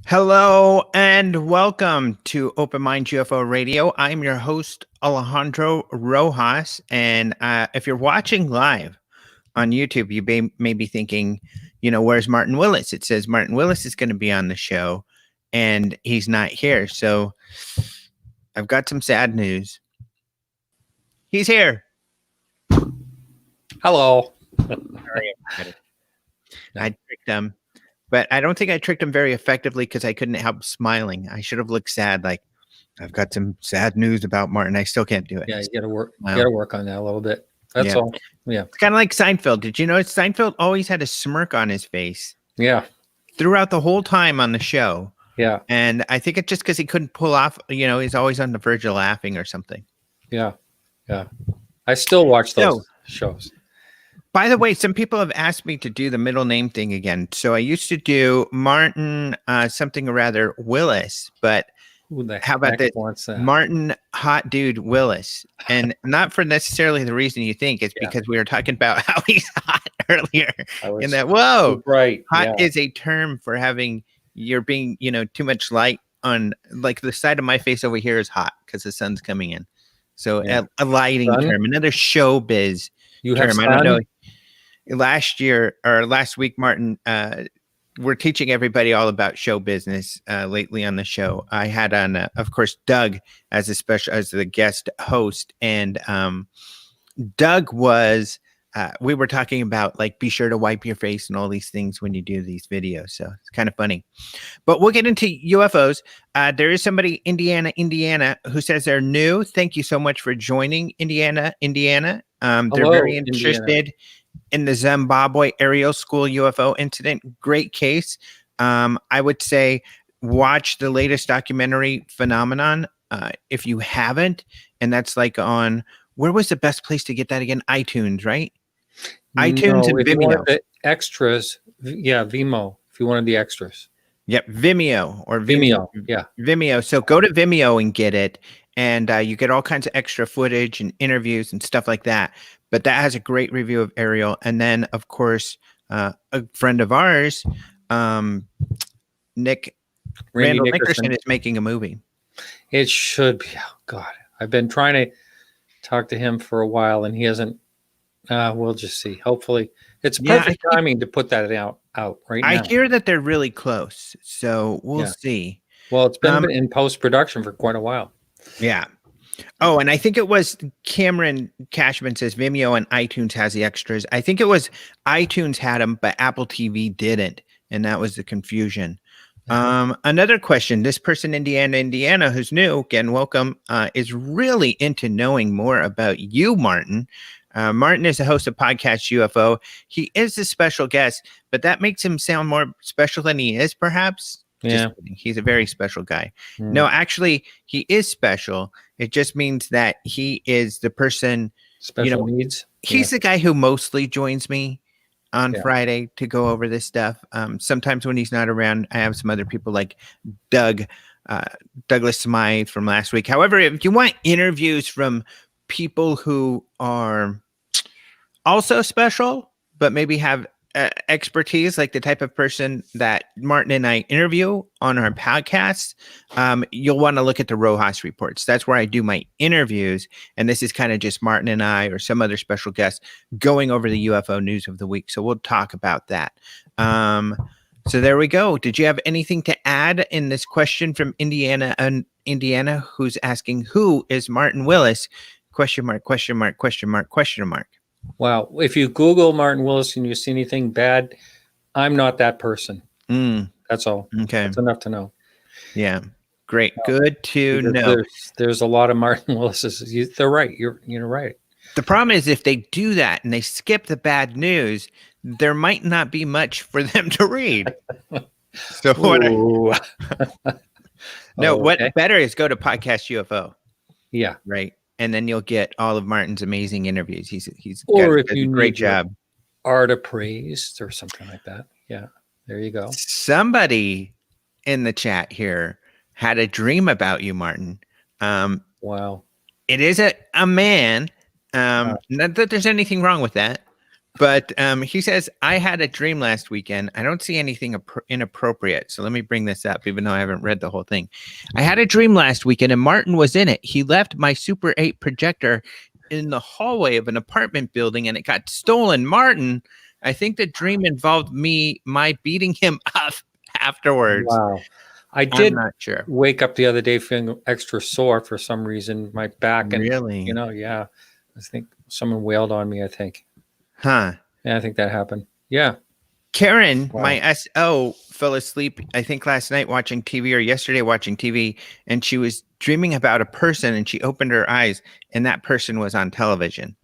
Hello and welcome to Open Mind UFO Radio. I'm your host, Alejandro Rojas. And if you're watching live on YouTube, you may be thinking, where's Martin Willis? It says Martin Willis is going to be on the show and he's not here. So I've got some sad news. He's here. Hello. Sorry, I tricked him. But I don't think I tricked him very effectively because I couldn't help smiling. I should have looked sad, like I've got some sad news about Martin. I still can't do it. Yeah, you got to work. You got to work on that a little bit. That's all. Yeah, it's kind of like Seinfeld. Did you notice Seinfeld always had a smirk on his face? Yeah, throughout the whole time on the show. Yeah, and I think it's just because he couldn't pull off. He's always on the verge of laughing or something. Yeah. I still watch those shows. By the way, some people have asked me to do the middle name thing again. So I used to do Martin something or rather Willis, but how about this? Martin Hot Dude Willis. And not for necessarily the reason you think. It's because we were talking about how he's hot earlier. And that, right. Hot is a term for having, you're being, too much light on, like the side of my face over here is hot because the sun's coming in. So a lighting term, another showbiz term. I don't know. Last week, Martin, we're teaching everybody all about show business lately on the show. I had on, of course, Doug as the guest host, and Doug was. We were talking about like be sure to wipe your face and all these things when you do these videos. So it's kind of funny, but we'll get into UFOs. There is somebody Indiana, who says they're new. Thank you so much for joining, Indiana. They're very interested in the Zimbabwe aerial school UFO incident. Great case. I would say watch the latest documentary Phenomenon if you haven't, and that's like on, where was the best place to get that again? iTunes, right? iTunes and Vimeo. The extras, Vimeo. If you wanted the extras, Vimeo or Vimeo. Vimeo. So go to Vimeo and get it, and you get all kinds of extra footage and interviews and stuff like that. But that has a great review of Ariel, and then of course a friend of ours, Randall Nickerson, is making a movie. It should be. Oh God, I've been trying to talk to him for a while, and he hasn't. We'll just see. Hopefully, it's perfect timing to put that out right now. I hear that they're really close, so we'll see. Well, it's been in post production for quite a while. Yeah. Oh, and I think it was Cameron Cashman says Vimeo and iTunes has the extras. I think it was iTunes had them, but Apple TV didn't, and that was the confusion. Another question. This person, Indiana, who's new, again, welcome, is really into knowing more about you, Martin. Martin is the host of Podcast UFO. He is a special guest, but that makes him sound more special than he is, perhaps. Yeah. He's a very special guy. No, actually, he is special. It just means that he is the person. Special needs. He's the guy who mostly joins me on Friday to go over this stuff. Sometimes when he's not around, I have some other people like Douglas Smythe from last week. However, if you want interviews from people who are also special, but maybe have expertise, like the type of person that Martin and I interview on our podcast, you'll want to look at the Rojas reports. That's where I do my interviews. And this is kind of just Martin and I or some other special guest going over the UFO news of the week. So we'll talk about that. So there we go. Did you have anything to add in this question from Indiana, who's asking, who is Martin Willis? Question mark, question mark, question mark, question mark. Wow. If you Google Martin Willis and you see anything bad, I'm not that person. That's all. Okay. That's enough to know. Yeah. Great. Good to know. There's a lot of Martin Willis's. They're right. You're right. The problem is if they do that and they skip the bad news, there might not be much for them to read. So what better is go to Podcast UFO. Yeah. Right. And then you'll get all of Martin's amazing interviews. He's or got if you a great job. Art appraised or something like that. Yeah. There you go. Somebody in the chat here had a dream about you, Martin. Wow. It is a man. Not that there's anything wrong with that, But he says, I had a dream last weekend. I don't see anything inappropriate. So let me bring this up, even though I haven't read the whole thing. I had a dream last weekend and Martin was in it. He left my Super 8 projector in the hallway of an apartment building and it got stolen. Martin, I think the dream involved my beating him up afterwards. Wow. I'm not sure. Wake up the other day feeling extra sore for some reason. My back and, really? Yeah. I think someone wailed on me, I think. Huh. Yeah, I think that happened. Yeah. Karen, my SO, fell asleep, I think last night watching TV or yesterday watching TV, and she was dreaming about a person and she opened her eyes and that person was on television.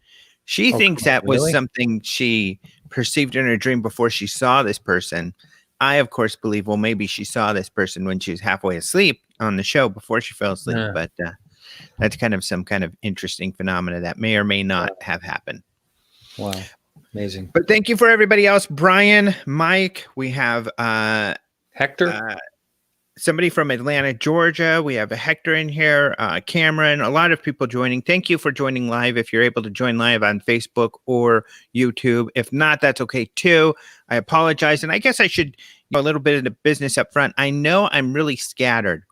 She thinks that was something she perceived in her dream before she saw this person. I, of course, believe, well, maybe she saw this person when she was halfway asleep on the show before she fell asleep. Yeah. But that's kind of some kind of interesting phenomena that may or may not have happened. Wow. Amazing. But thank you for everybody else. Brian, Mike, we have Hector. Somebody from Atlanta, Georgia. We have a Hector in here, Cameron, a lot of people joining. Thank you for joining live. If you're able to join live on Facebook or YouTube. If not, that's okay too. I apologize. And I guess I should a little bit of the business up front. I know I'm really scattered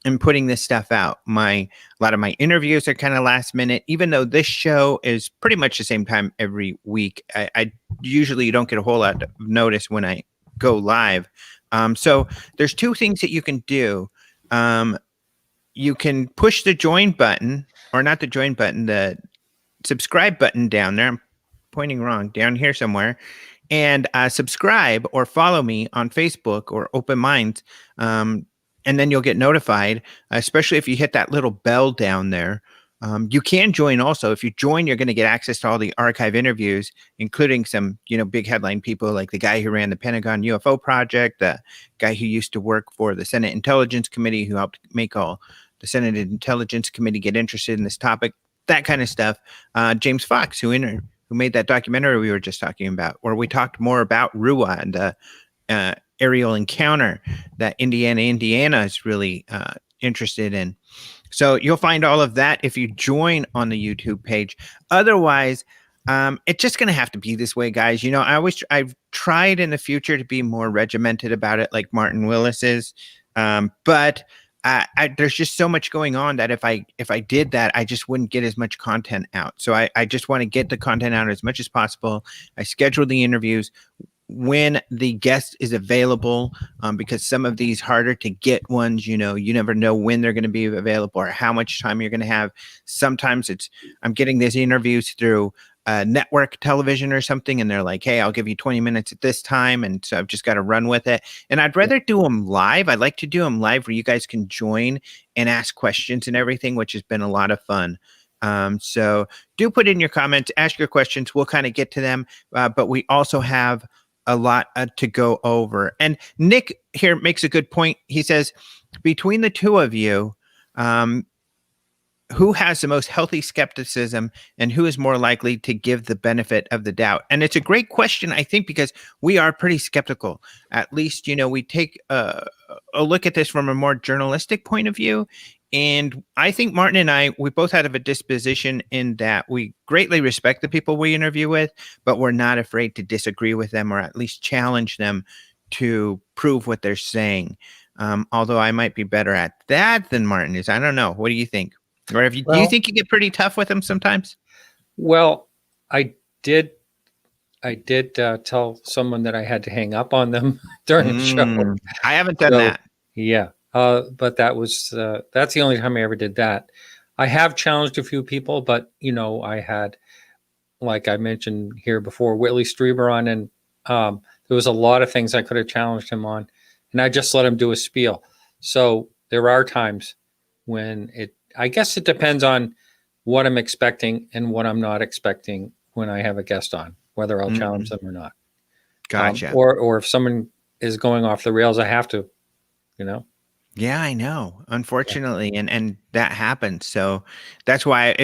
in putting this stuff out. A lot of my interviews are kind of last minute, even though this show is pretty much the same time every week. I usually don't get a whole lot of notice when I go live. So there's two things that you can do. You can push the join button, or not the join button, the subscribe button down there. I'm pointing wrong, down here somewhere. And subscribe or follow me on Facebook or Open Minds. And then you'll get notified, especially if you hit that little bell down there. You can join also. If you join, you're going to get access to all the archive interviews, including some, big headline people like the guy who ran the Pentagon UFO project, the guy who used to work for the Senate Intelligence Committee, who helped make all the Senate Intelligence Committee get interested in this topic, that kind of stuff. James Fox, who made that documentary we were just talking about, where we talked more about RUA and the aerial encounter that Indiana is really interested in. So you'll find all of that if you join on the YouTube page. Otherwise, it's just going to have to be this way, guys. I've tried in the future to be more regimented about it, like Martin Willis is. But there's just so much going on that if I did that, I just wouldn't get as much content out. So I just want to get the content out as much as possible. I schedule the interviews when the guest is available, because some of these harder to get ones, you never know when they're going to be available or how much time you're going to have. Sometimes I'm getting these interviews through network television or something, and they're like, hey, I'll give you 20 minutes at this time. And so I've just got to run with it. And I'd rather do them live. I'd like to do them live where you guys can join and ask questions and everything, which has been a lot of fun. So do put in your comments, ask your questions. We'll kind of get to them. But we also have a lot to go over. And Nick here makes a good point. He says, between the two of you, who has the most healthy skepticism and who is more likely to give the benefit of the doubt? And it's a great question, I think, because we are pretty skeptical. At least, we take a look at this from a more journalistic point of view. And I think Martin and I, we both have a disposition in that we greatly respect the people we interview with, but we're not afraid to disagree with them or at least challenge them to prove what they're saying. Although I might be better at that than Martin is. I don't know. What do you think? Or do you think you get pretty tough with them sometimes? Well, I did tell someone that I had to hang up on them during the show. I haven't done that. Yeah. But that's the only time I ever did that. I have challenged a few people, but I had, like I mentioned here before, Whitley Strieber on, and there was a lot of things I could have challenged him on, and I just let him do a spiel. So there are times when I guess it depends on what I'm expecting and what I'm not expecting when I have a guest on, whether I'll challenge them or not. Gotcha. Or if someone is going off the rails, I have to, Yeah, I know. Unfortunately, and that happens. So that's why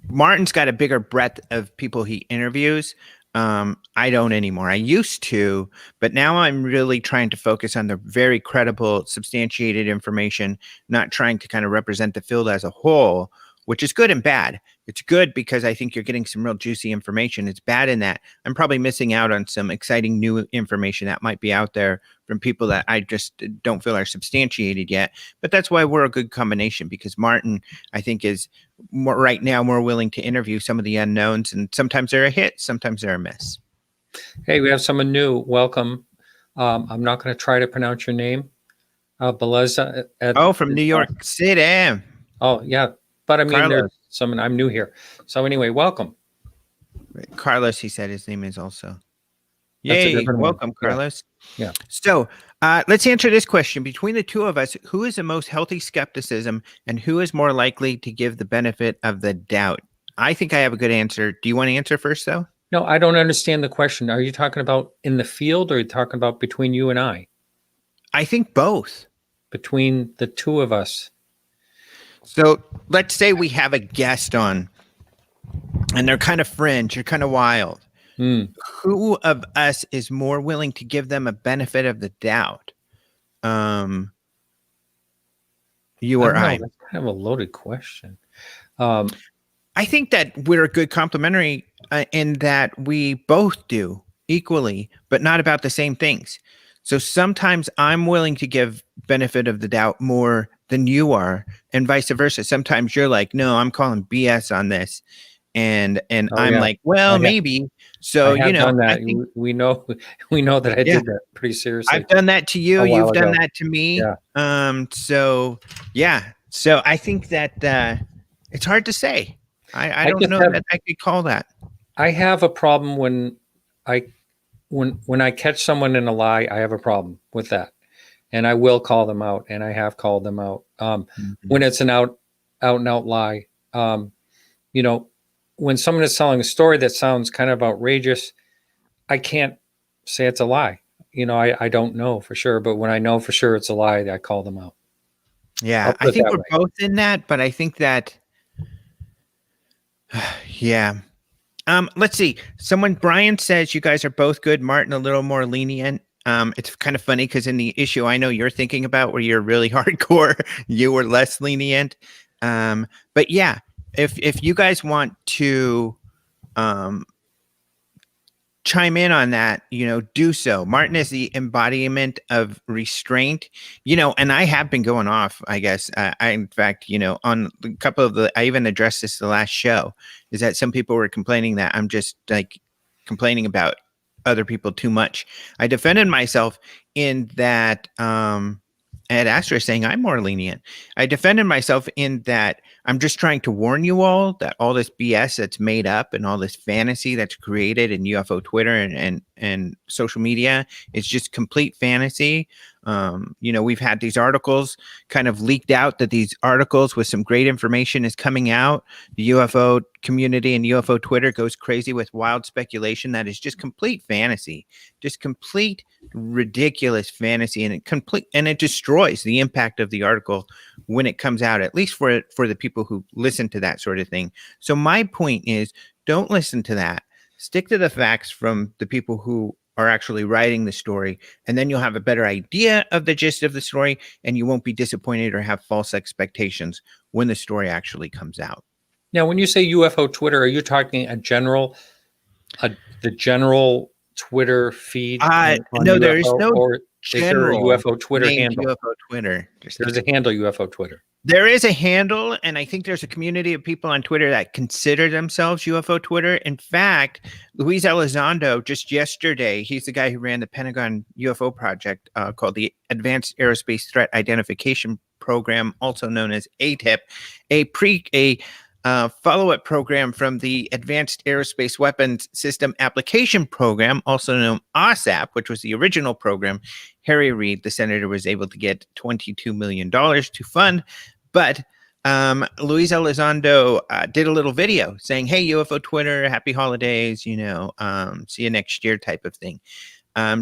Martin's got a bigger breadth of people he interviews. I don't anymore. I used to, but now I'm really trying to focus on the very credible, substantiated information, not trying to kind of represent the field as a whole, which is good and bad, It's good because I think you're getting some real juicy information. It's bad in that I'm probably missing out on some exciting new information that might be out there from people that I just don't feel are substantiated yet. But that's why we're a good combination, because Martin, I think, is right now more willing to interview some of the unknowns, and sometimes they're a hit, sometimes they're a miss. Hey, we have someone new. Welcome. I'm not going to try to pronounce your name. Beleza. From New York City. Oh, yeah. But I mean, Carlos. there's someone, I'm new here. So anyway, welcome. Carlos, he said his name is also. Yay. Welcome, Carlos. Yeah. So let's answer this question. Between the two of us, who is the most healthy skepticism and who is more likely to give the benefit of the doubt? I think I have a good answer. Do you want to answer first, though? No, I don't understand the question. Are you talking about in the field, or are you talking about between you and I? I think both. Between the two of us. So let's say we have a guest on and they're kind of fringe, you're kind of wild. Who of us is more willing to give them a benefit of the doubt? You or I? That's kind of a loaded question. I think that we're a good complementary in that we both do equally, but not about the same things. So sometimes I'm willing to give benefit of the doubt more than you are, and vice versa. Sometimes you're like, no, I'm calling BS on this. And I'm like, well, maybe. So, done that. We know that I did that pretty seriously. I've done that to you. You've done that to me. Yeah. So I think that it's hard to say. I don't know that I could call that. I have a problem when I catch someone in a lie. I have a problem with that, and I will call them out, and I have called them out when it's an out and out lie. When someone is telling a story that sounds kind of outrageous, I can't say it's a lie. I don't know for sure, but when I know for sure it's a lie, I call them out. Yeah, I think we're both in that, but I think that, yeah. Let's see. Brian says you guys are both good. Martin, a little more lenient. It's kind of funny because in the issue I know you're thinking about where you're really hardcore, you were less lenient. But yeah, if you guys want to chime in on that, do so. Martin is the embodiment of restraint, and I have been going off, I guess. In fact, on a couple of I even addressed this the last show, is that some people were complaining that I'm just like complaining about other people too much. I defended myself in that, Ed Astra saying I'm more lenient. I defended myself in that I'm just trying to warn you all that all this BS that's made up and all this fantasy that's created in UFO Twitter and social media is just complete fantasy. We've had these articles kind of leaked out that these articles with some great information is coming out. The UFO community and UFO Twitter goes crazy with wild speculation that is just complete fantasy, just complete ridiculous fantasy, and it destroys the impact of the article when it comes out, at least for the people who listen to that sort of thing. So my point is, don't listen to that. Stick to the facts from the people who are actually writing the story, and then you'll have a better idea of the gist of the story, and you won't be disappointed or have false expectations when the story actually comes out. Now, when you say UFO Twitter, are you talking the general Twitter feed? No, there is no general UFO Twitter handle. UFO Twitter. There's a handle UFO Twitter. There is a handle, and I think there's a community of people on Twitter that consider themselves UFO Twitter. In fact, Luis Elizondo, just yesterday, he's the guy who ran the Pentagon UFO project called the Advanced Aerospace Threat Identification Program, also known as ATIP, a follow-up program from the Advanced Aerospace Weapons System Application Program, also known OSAP, which was the original program. Harry Reid, the senator, was able to get $22 million to fund, but Luis Elizondo did a little video saying, hey, UFO Twitter, happy holidays, see you next year type of thing.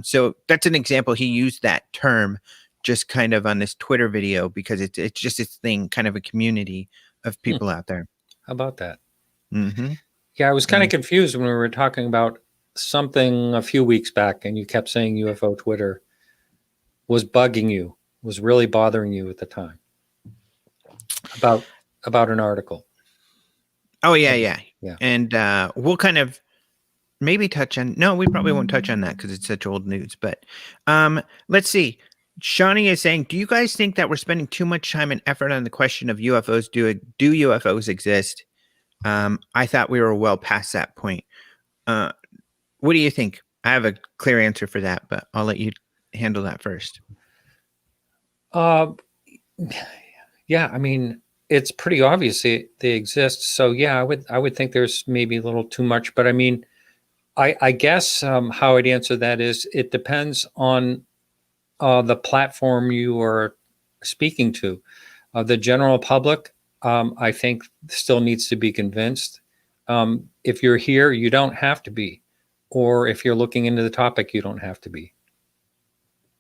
So that's an example. He used that term just kind of on this Twitter video because it's just its thing, kind of a community of people out there. How about that? Mm-hmm. Yeah, I was kind of confused when we were talking about something a few weeks back, and you kept saying UFO Twitter was bugging you, was really bothering you at the time about an article. Oh yeah. Yeah. And we'll kind of maybe touch on. No, we probably won't touch on that because it's such old news. But let's see. Shawnee is saying, do you guys think that we're spending too much time and effort on the question of UFOs? Do UFOs exist? I thought we were well past that point. What do you think? I have a clear answer for that, but I'll let you handle that first. Yeah, I mean, it's pretty obvious they exist. So yeah, I would think there's maybe a little too much, but I mean, I guess how I'd answer that is it depends on the platform you are speaking to. The general public, I think, still needs to be convinced. If you're here, you don't have to be, or if you're looking into the topic, you don't have to be.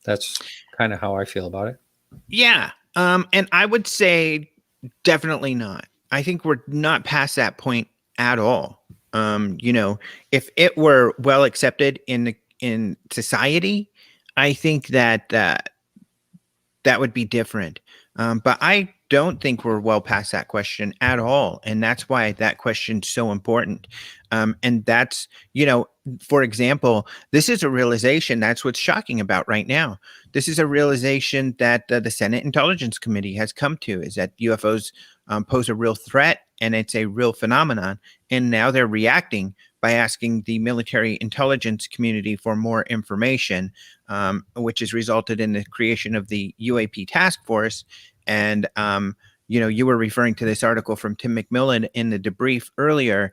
That's kind of how I feel about it. Yeah. And I would say definitely not. I think we're not past that point at all. If it were well accepted in society, I think that that would be different. But I don't think we're well past that question at all. And that's why that question's so important. And that's, for example, this is a realization that's what's shocking about right now. This is a realization that the Senate Intelligence Committee has come to, is that UFOs pose a real threat and it's a real phenomenon. And now they're reacting by asking the military intelligence community for more information, which has resulted in the creation of the UAP task force. And, you were referring to this article from Tim McMillan in the debrief earlier,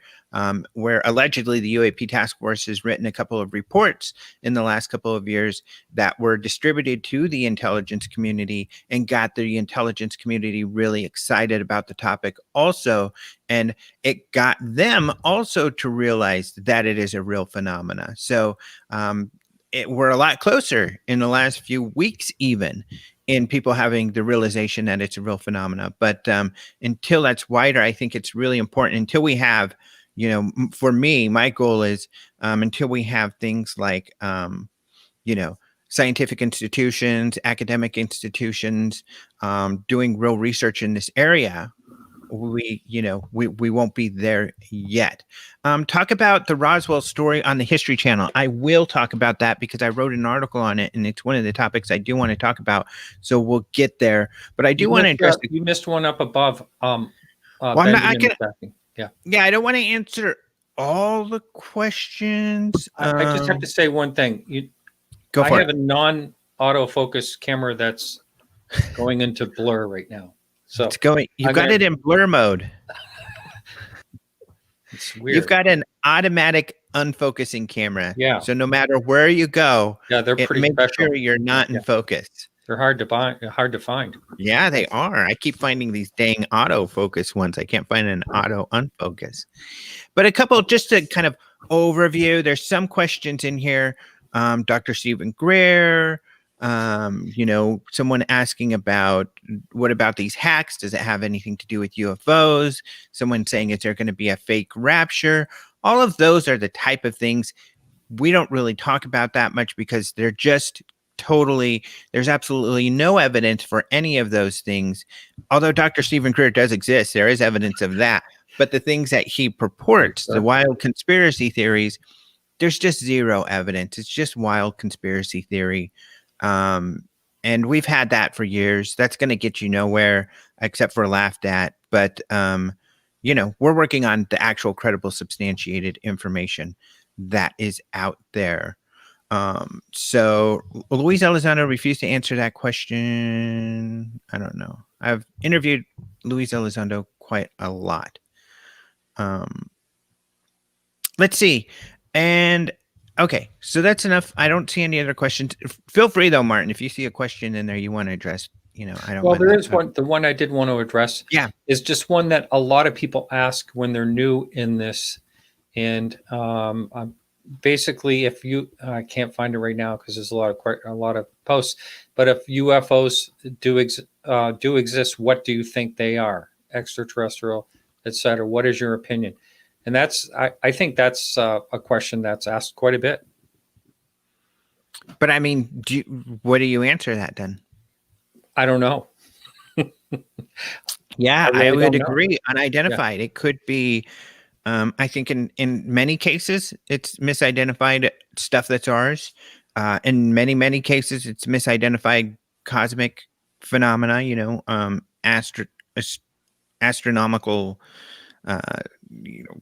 where allegedly the UAP task force has written a couple of reports in the last couple of years that were distributed to the intelligence community and got the intelligence community really excited about the topic also. And it got them also to realize that it is a real phenomena. So we're a lot closer in the last few weeks, even in people having the realization that it's a real phenomena. But until that's wider, I think it's really important until we have, for me, my goal is until we have things like, scientific institutions, academic institutions doing real research in this area, we won't be there yet. Talk about the Roswell story on the History Channel. I will talk about that because I wrote an article on it, and it's one of the topics I do want to talk about. So we'll get there. But I do want to address. You missed one up above. Well, I Yeah, I don't want to answer all the questions. I just have to say one thing. Go for it. I have a non-autofocus camera that's going into blur right now. So it's going. You've got it in blur mode. It's weird. You've got an automatic unfocusing camera. Yeah. So no matter where you go, they're pretty special. Sure you're not in focus. They're hard to buy. Hard to find. Yeah, they are. I keep finding these dang autofocus ones. I can't find an auto unfocus. But a couple, just to kind of overview. There's some questions in here. Dr. Stephen Greer. Someone asking about what about these hacks? Does it have anything to do with UFOs? Someone saying, is there going to be a fake rapture? All of those are the type of things we don't really talk about that much because they're just there's absolutely no evidence for any of those things. Although Dr. Stephen Greer does exist, there is evidence of that. But the things that he purports, the wild conspiracy theories, there's just zero evidence. It's just wild conspiracy theory. And we've had that for years. That's going to get you nowhere except for laughed at. But, we're working on the actual credible substantiated information that is out there. So Luis Elizondo refused to answer that question. I don't know. I've interviewed Luis Elizondo quite a lot. Let's see. And okay, so that's enough. I don't see any other questions. Feel free though, Martin, if you see a question in there you want to address, I don't. Well, there is one. The one I did want to address, is just one that a lot of people ask when they're new in this, and basically, if you, I can't find it right now because there's a lot of posts. But if UFOs do exist, what do you think they are? Extraterrestrial, etc. What is your opinion? And I think that's a question that's asked quite a bit. But I mean, what do you answer that then? I don't know. Yeah, I I really would don't know. agree. Yeah, Unidentified. It could be. I think in many cases it's misidentified stuff that's ours. In many cases it's misidentified cosmic phenomena. Astronomical, uh, you know,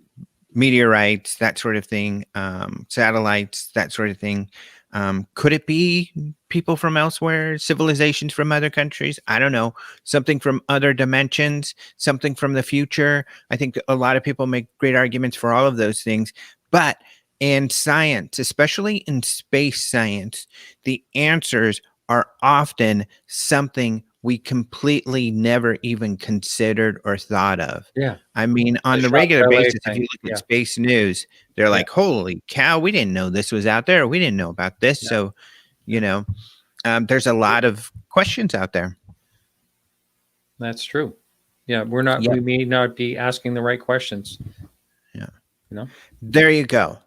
meteorites, that sort of thing, satellites, that sort of thing. Could it be people from elsewhere, civilizations from other countries? I don't know. Something from other dimensions, something from the future. I think a lot of people make great arguments for all of those things. But in science, especially in space science, the answers are often something we completely never even considered or thought of. yeah. I mean, The on the shock regular relay basis, if you thing. look at Yeah, space news, they're yeah, like, "Holy cow, we didn't know this was out there. We didn't know about this." yeah, So, you yeah. know, there's a lot of questions out there. That's true. Yeah, we're not. Yeah, We may not be asking the right questions. yeah. You know. There you go.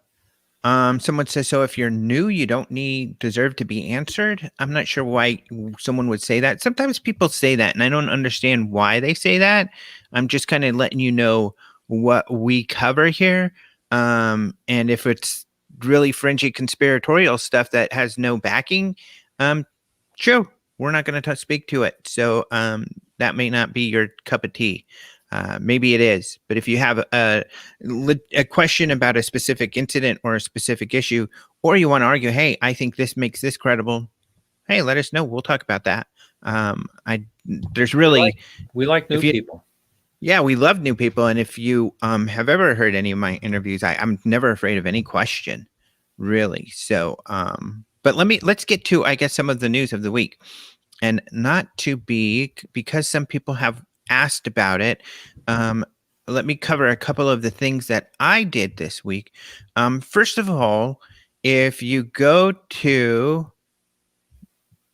Someone says, so if you're new, you don't deserve to be answered. I'm not sure why someone would say that. Sometimes people say that, and I don't understand why they say that. I'm just kind of letting you know what we cover here. And if it's really fringy conspiratorial stuff that has no backing, um, sure, we're not going to speak to it. So that may not be your cup of tea. Maybe it is, but if you have a question about a specific incident or a specific issue, or you want to argue, hey, I think this makes this credible. Hey, let us know. We'll talk about that. I there's We like really we like new if you people. yeah, we love new people, and if you have ever heard any of my interviews, I'm never afraid of any question, really. So, but let's get to I guess some of the news of the week, and not to be because some people have asked about it. Um, Let me cover a couple of the things that I did this week. First of all, if you go to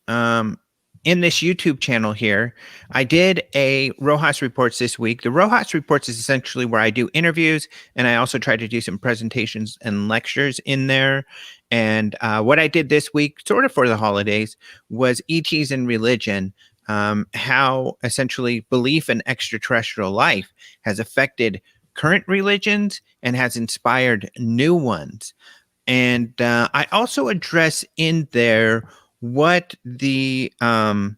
um, in this YouTube channel here, I did a Rojas Reports this week. The Rojas Reports is essentially where I do interviews, and I also try to do some presentations and lectures in there. And what I did this week, sort of for the holidays, was ETs and religion. How essentially belief in extraterrestrial life has affected current religions and has inspired new ones. And I also address in there what the um,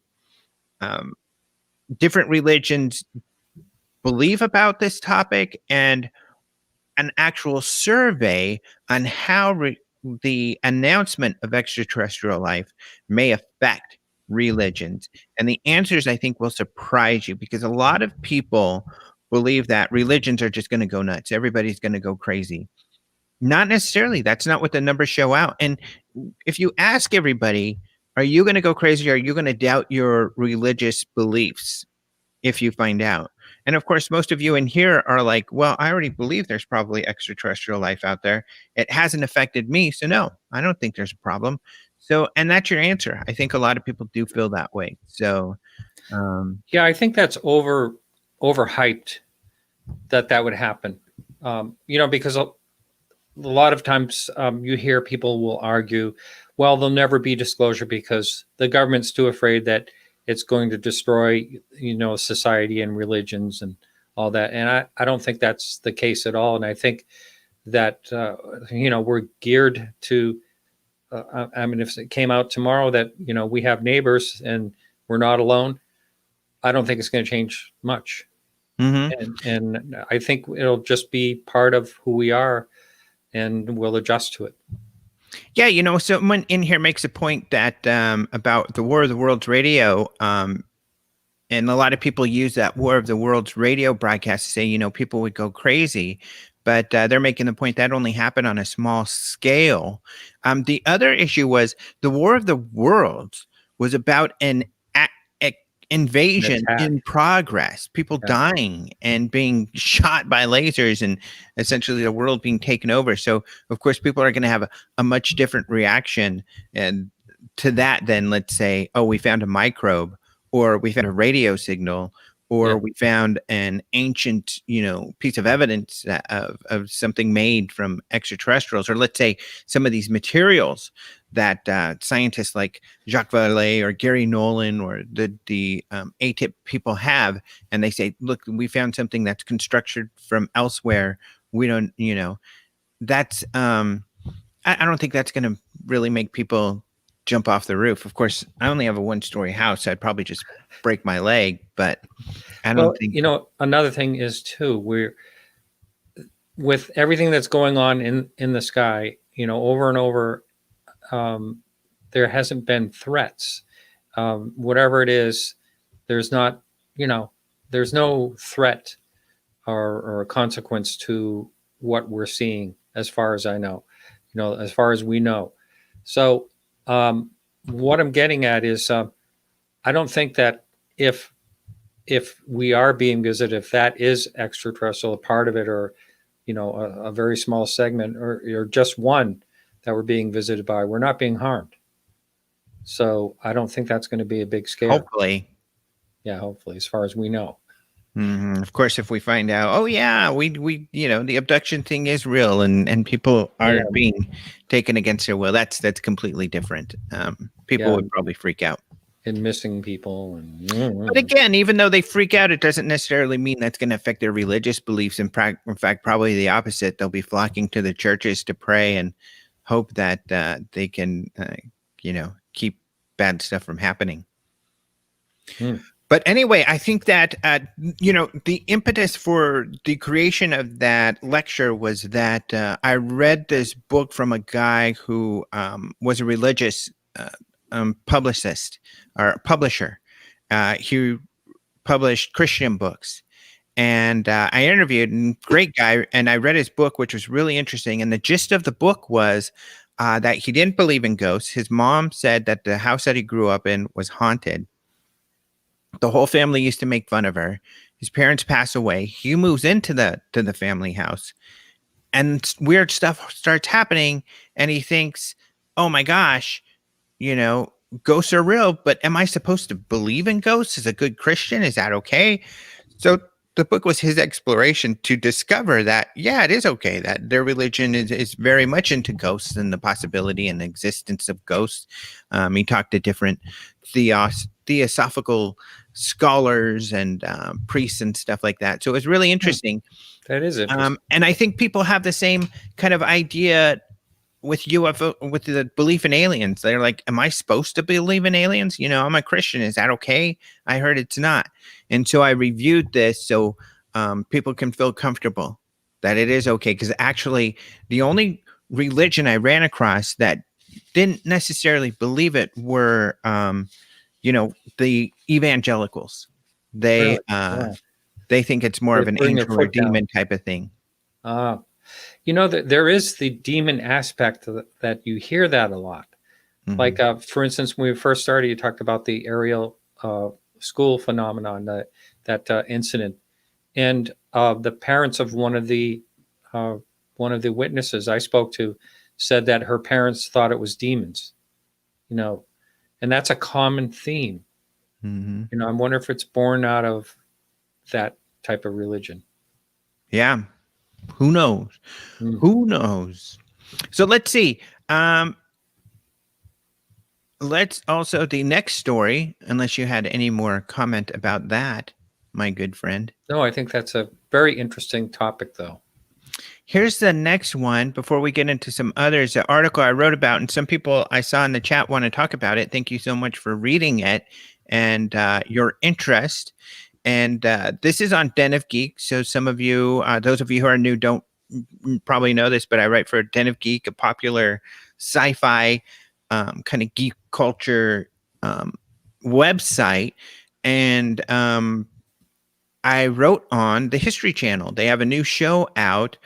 different religions believe about this topic and an actual survey on how the announcement of extraterrestrial life may affect religions. And the answers, I think, will surprise you because a lot of people believe that religions are just going to go nuts. Everybody's going to go crazy. Not necessarily. That's not what the numbers show out. And if you ask everybody, are you going to go crazy? Or are you going to doubt your religious beliefs if you find out? And of course, most of you in here are like, well, I already believe there's probably extraterrestrial life out there. It hasn't affected me. So, no, I don't think there's a problem. So, and that's your answer. I think a lot of people do feel that way. So, Yeah, I think that's overhyped that would happen. Because a lot of times you hear people will argue, well, there'll never be disclosure because the government's too afraid that it's going to destroy, society and religions and all that. And I don't think that's the case at all. And I think that, we're geared to, I mean, if it came out tomorrow that, we have neighbors and we're not alone, I don't think it's going to change much. mhm. And I think it'll just be part of who we are and we'll adjust to it. Yeah, someone in here makes a point that about the War of the Worlds radio, and a lot of people use that War of the Worlds radio broadcast to say, people would go crazy, but they're making the point that only happened on a small scale. The other issue was the War of the Worlds was about an An invasion attack. in progress, people Yeah. dying and being shot by lasers and essentially the world being taken over. So of course people are going to have a much different reaction and to that than let's say, oh, we found a microbe or we found a radio signal or we found an ancient, piece of evidence of something made from extraterrestrials, or let's say some of these materials that scientists like Jacques Vallée or Gary Nolan or the ATIP people have, and they say, look, we found something that's constructed from elsewhere. We don't, that's I don't think that's going to really make people jump off the roof. Of course, I only have a 1-story house. I'd probably just break my leg, but I don't think. Another thing is too, with everything that's going on in the sky, over and over, there hasn't been threats. Whatever it is, there's not, there's no threat or a consequence to what we're seeing, as far as I know, as far as we know. So what I'm getting at is, I don't think that if we are being visited, if that is extraterrestrial, a part of it, or a very small segment, or just one that we're being visited by, we're not being harmed. So I don't think that's going to be a big scare. Hopefully. Yeah, hopefully, as far as we know. Mm-hmm. Of course, if we find out, oh yeah, we the abduction thing is real, and people are being taken against their will, that's completely different. People would probably freak out. And missing people. But again, even though they freak out, it doesn't necessarily mean that's going to affect their religious beliefs. In fact, probably the opposite. They'll be flocking to the churches to pray and hope that they can, keep bad stuff from happening. But anyway, I think that, the impetus for the creation of that lecture was that I read this book from a guy who was a religious publicist or publisher. He published Christian books, and I interviewed a great guy, and I read his book, which was really interesting. And the gist of the book was that he didn't believe in ghosts. His mom said that the house that he grew up in was haunted. The whole family used to make fun of her. His parents pass away. He moves into the family house, and weird stuff starts happening. And he thinks, "Oh my gosh, ghosts are real, but am I supposed to believe in ghosts as a good Christian? Is that okay?" So the book was his exploration to discover that, yeah, it is okay, that their religion is very much into ghosts and the possibility and existence of ghosts. He talked to different theosophical scholars and priests and stuff like that. So it was really interesting. That is interesting. And I think people have the same kind of idea with UFO, with the belief in aliens. They're like, am I supposed to believe in aliens? I'm a Christian. Is that okay? I heard it's not. And so I reviewed this so people can feel comfortable that it is okay. Because actually, the only religion I ran across that didn't necessarily believe it were, the evangelicals. They they think it's more of an angel or demon type of thing. There is the demon aspect that you hear that a lot. Mm-hmm. Like, for instance, when we first started, you talked about the Ariel school phenomenon, that incident, and the parents of one of the witnesses I spoke to said that her parents thought it was demons. And that's a common theme. Mm-hmm. I wonder if it's born out of that type of religion. Yeah. Who knows? Mm. Who knows? So let's see. Let's also, the next story, unless you had any more comment about that, my good friend. No, I think that's a very interesting topic, though. Here's the next one before we get into some others. The article I wrote about, and some people I saw in the chat want to talk about it. Thank you so much for reading it and your interest. And this is on Den of Geek. So some of you, those of you who are new, don't probably know this, but I write for Den of Geek, a popular sci-fi kind of geek culture website. And I wrote on the History Channel. They have a new show out.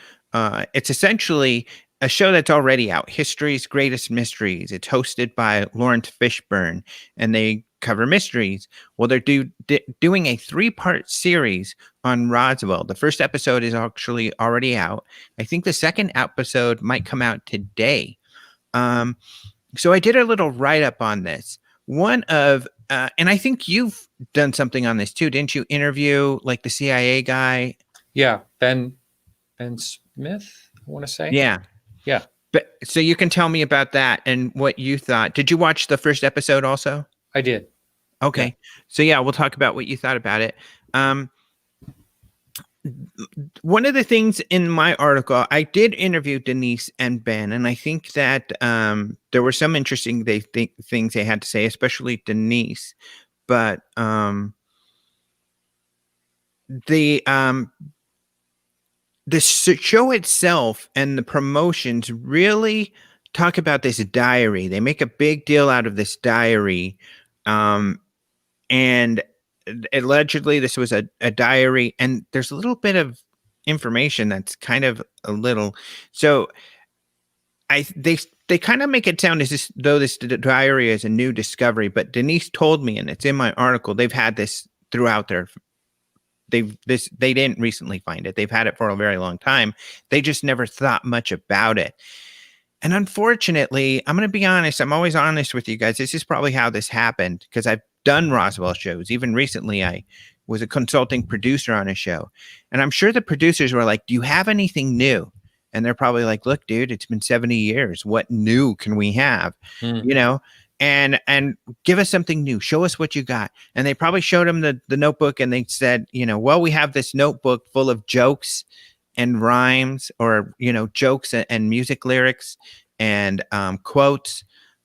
It's essentially a show that's already out, History's Greatest Mysteries. It's hosted by Lawrence Fishburne, and they cover mysteries. Well, they're doing a 3-part series on Roswell. The first episode is actually already out. I think the second episode might come out today. So I did a little write-up on this. One of and I think you've done something on this too, didn't you? Interview like the CIA guy. Yeah, Ben Smith, I want to say. Yeah. Yeah. But so you can tell me about that and what you thought. Did you watch the first episode also? I did. Okay. Yeah. So yeah, we'll talk about what you thought about it. One of the things in my article, I did interview Denise and Ben, and I think that there were some interesting things they had to say, especially Denise. But the show itself and the promotions really talk about this diary. They make a big deal out of this diary, and allegedly this was a diary. And there's a little bit of information that's kind of a little. So they kind of make it sound as though this diary is a new discovery. But Denise told me, and it's in my article, they've had this throughout their. They didn't recently find it. They've had it for a very long time. They just never thought much about it. And unfortunately, I'm going to be honest. I'm always honest with you guys. This is probably how this happened, because I've done Roswell shows. Even recently, I was a consulting producer on a show. And I'm sure the producers were like, do you have anything new? And they're probably like, look, dude, it's been 70 years. What new can we have? You know? And give us something new. Show us what you got. And they probably showed him the notebook, and they said, well, we have this notebook full of jokes and rhymes, or, jokes and music lyrics and quotes.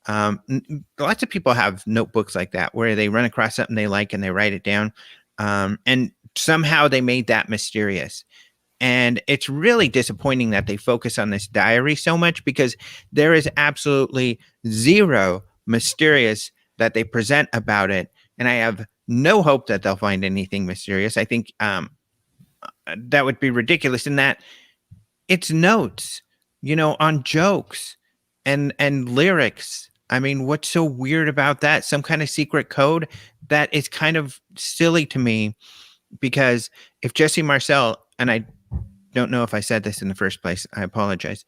Lots of people have notebooks like that where they run across something they like and they write it down. And somehow they made that mysterious. And it's really disappointing that they focus on this diary so much, because there is absolutely zero mysterious that they present about it. And I have no hope that they'll find anything mysterious. I think that would be ridiculous, in that it's notes, on jokes and lyrics. I mean, what's so weird about that? Some kind of secret code? That is kind of silly to me, because if Jesse Marcel, and I don't know if I said this in the first place, I apologize.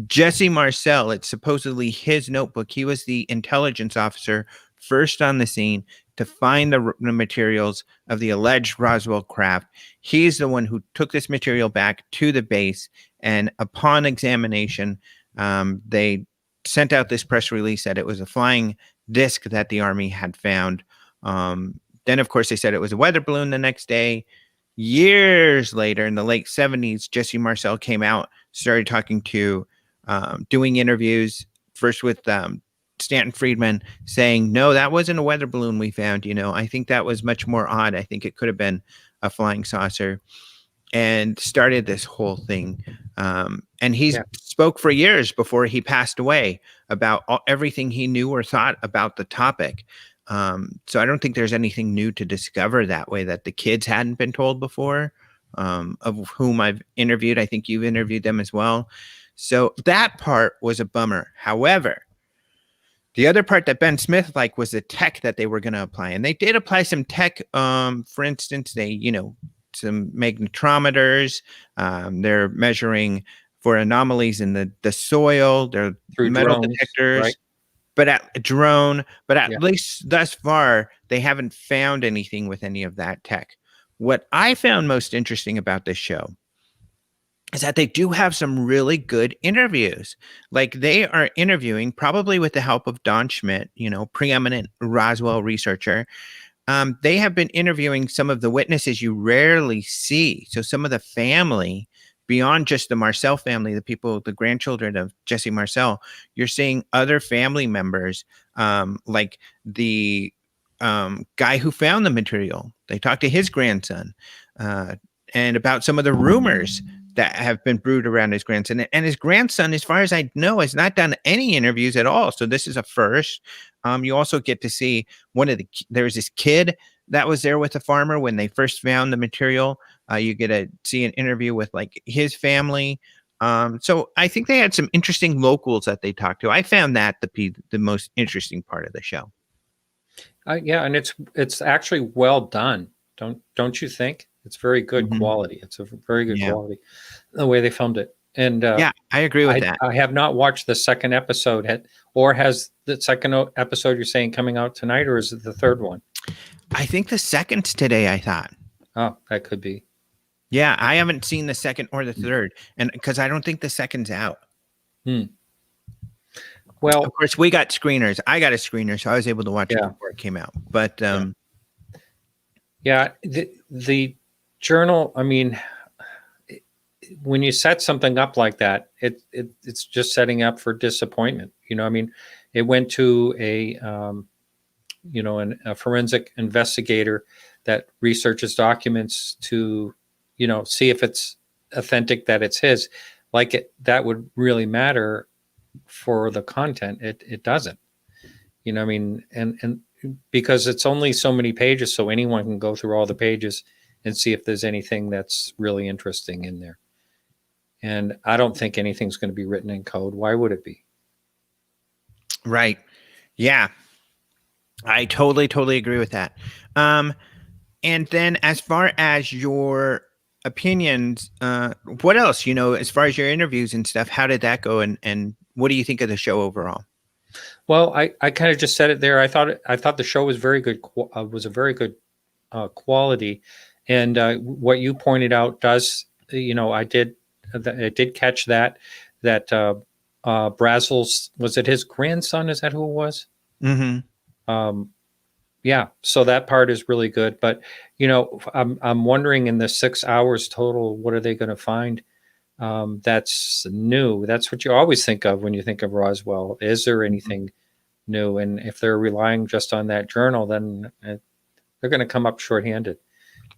Jesse Marcel, it's supposedly his notebook. He was the intelligence officer first on the scene to find the materials of the alleged Roswell craft. He's the one who took this material back to the base, and upon examination, they sent out this press release that it was a flying disc that the Army had found. Then, of course, they said it was a weather balloon the next day. Years later, in the late 70s, Jesse Marcel came out, started talking to, doing interviews, first with Stanton Friedman, saying, no, that wasn't a weather balloon we found. I think that was much more odd. I think it could have been a flying saucer, and started this whole thing. And he spoke for years before he passed away about everything he knew or thought about the topic. So I don't think there's anything new to discover that way that the kids hadn't been told before, of whom I've interviewed. I think you've interviewed them as well. So that part was a bummer. However, the other part that Ben Smith liked was the tech that they were going to apply. And they did apply some tech. For instance, they, some magnetometers. They're measuring for anomalies in the soil. They're through metal drones, detectors. right? But at least thus far, they haven't found anything with any of that tech. What I found most interesting about this show is that they do have some really good interviews. Like, they are interviewing, probably with the help of Don Schmidt, preeminent Roswell researcher. They have been interviewing some of the witnesses you rarely see. So some of the family, beyond just the Marcel family, the people, the grandchildren of Jesse Marcel, you're seeing other family members, like the guy who found the material. They talked to his grandson, and about some of the rumors that have been brewed around his grandson. And his grandson, as far as I know, has not done any interviews at all. So this is a first. You also get to see there was this kid that was there with the farmer when they first found the material. You get to see an interview with like his family. So I think they had some interesting locals that they talked to. I found that to be the most interesting part of the show. Yeah, and it's actually well done. Don't you think? It's very good quality. It's a very good quality, the way they filmed it. And yeah, I agree with that. I have not watched the second episode. Or has the second episode you're saying coming out tonight, or is it the third one? I think the second's today, I thought. Oh, that could be. Yeah, I haven't seen the second or the third, and because I don't think the second's out. Well, of course, we got screeners. I got a screener, so I was able to watch it before it came out. But the journal. I mean, when you set something up like that, it's just setting up for disappointment. I mean, it went to a forensic investigator that researches documents to, see if it's authentic, that it's his. That would really matter for the content. It doesn't. I mean, and because it's only so many pages, so anyone can go through all the pages and see if there's anything that's really interesting in there. And I don't think anything's going to be written in code. Why would it be? Right. Yeah. I totally agree with that. And then as far as your opinions, what else, as far as your interviews and stuff, how did that go? And what do you think of the show overall? Well, I kind of just said it there. I thought the show was very good, was a very good quality. And what you pointed out does, it did catch that Brazel's, was it his grandson? Is that who it was? Mm-hmm. Yeah. So that part is really good. But, I'm wondering in the 6 hours total, what are they going to find? That's new. That's what you always think of when you think of Roswell. Is there anything new? And if they're relying just on that journal, then they're going to come up shorthanded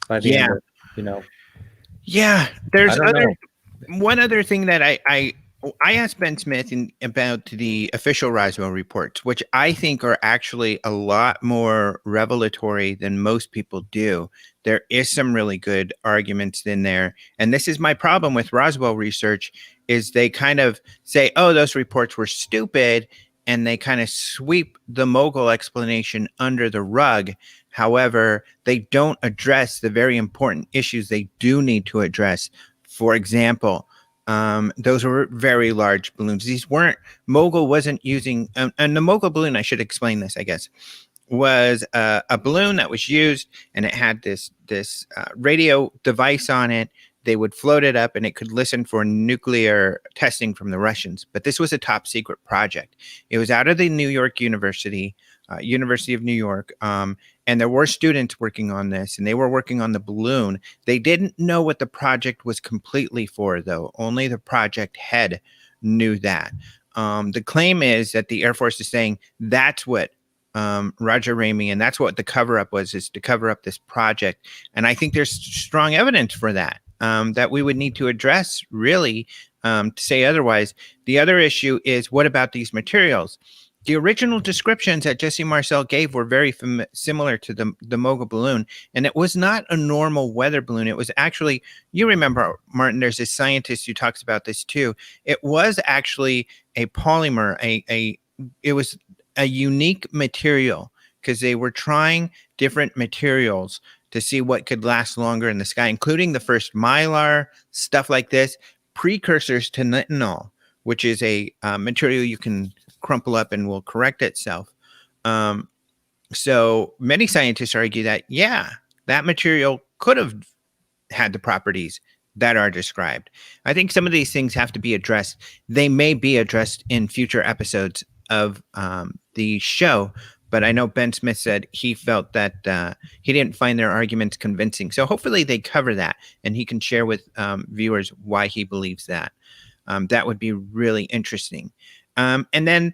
by the end of, Yeah. There's one other thing that I asked Ben Smith about the official Roswell reports, which I think are actually a lot more revelatory than most people do. There is some really good arguments in there. And this is my problem with Roswell research, is they kind of say, oh, those reports were stupid, and they kind of sweep the mogul explanation under the rug. However, they don't address the very important issues they do need to address. For example, those were very large balloons. Mogul wasn't using, and the mogul balloon, I should explain this, I guess, was a balloon that was used, and it had this radio device on it. They would float it up, and it could listen for nuclear testing from the Russians. But this was a top secret project. It was out of the New York University of New York. And there were students working on this, and they were working on the balloon. They didn't know what the project was completely for, though. Only the project head knew that. The claim is that the Air Force is saying that's what Roger Ramey, and that's what the cover-up was, is to cover up this project. And I think there's strong evidence for that, that we would need to address, really, to say otherwise. The other issue is, what about these materials? The original descriptions that Jesse Marcel gave were very similar to the mogul balloon, and it was not a normal weather balloon. It was actually, you remember, Martin, there's a scientist who talks about this too. It was actually a polymer, it was a unique material, because they were trying different materials to see what could last longer in the sky, including the first mylar, stuff like this, precursors to nitinol, which is a material you can crumple up and will correct itself. So many scientists argue that, that material could have had the properties that are described. I think some of these things have to be addressed. They may be addressed in future episodes of the show, but I know Ben Smith said he felt that he didn't find their arguments convincing. So hopefully they cover that, and he can share with viewers why he believes that. That would be really interesting. And then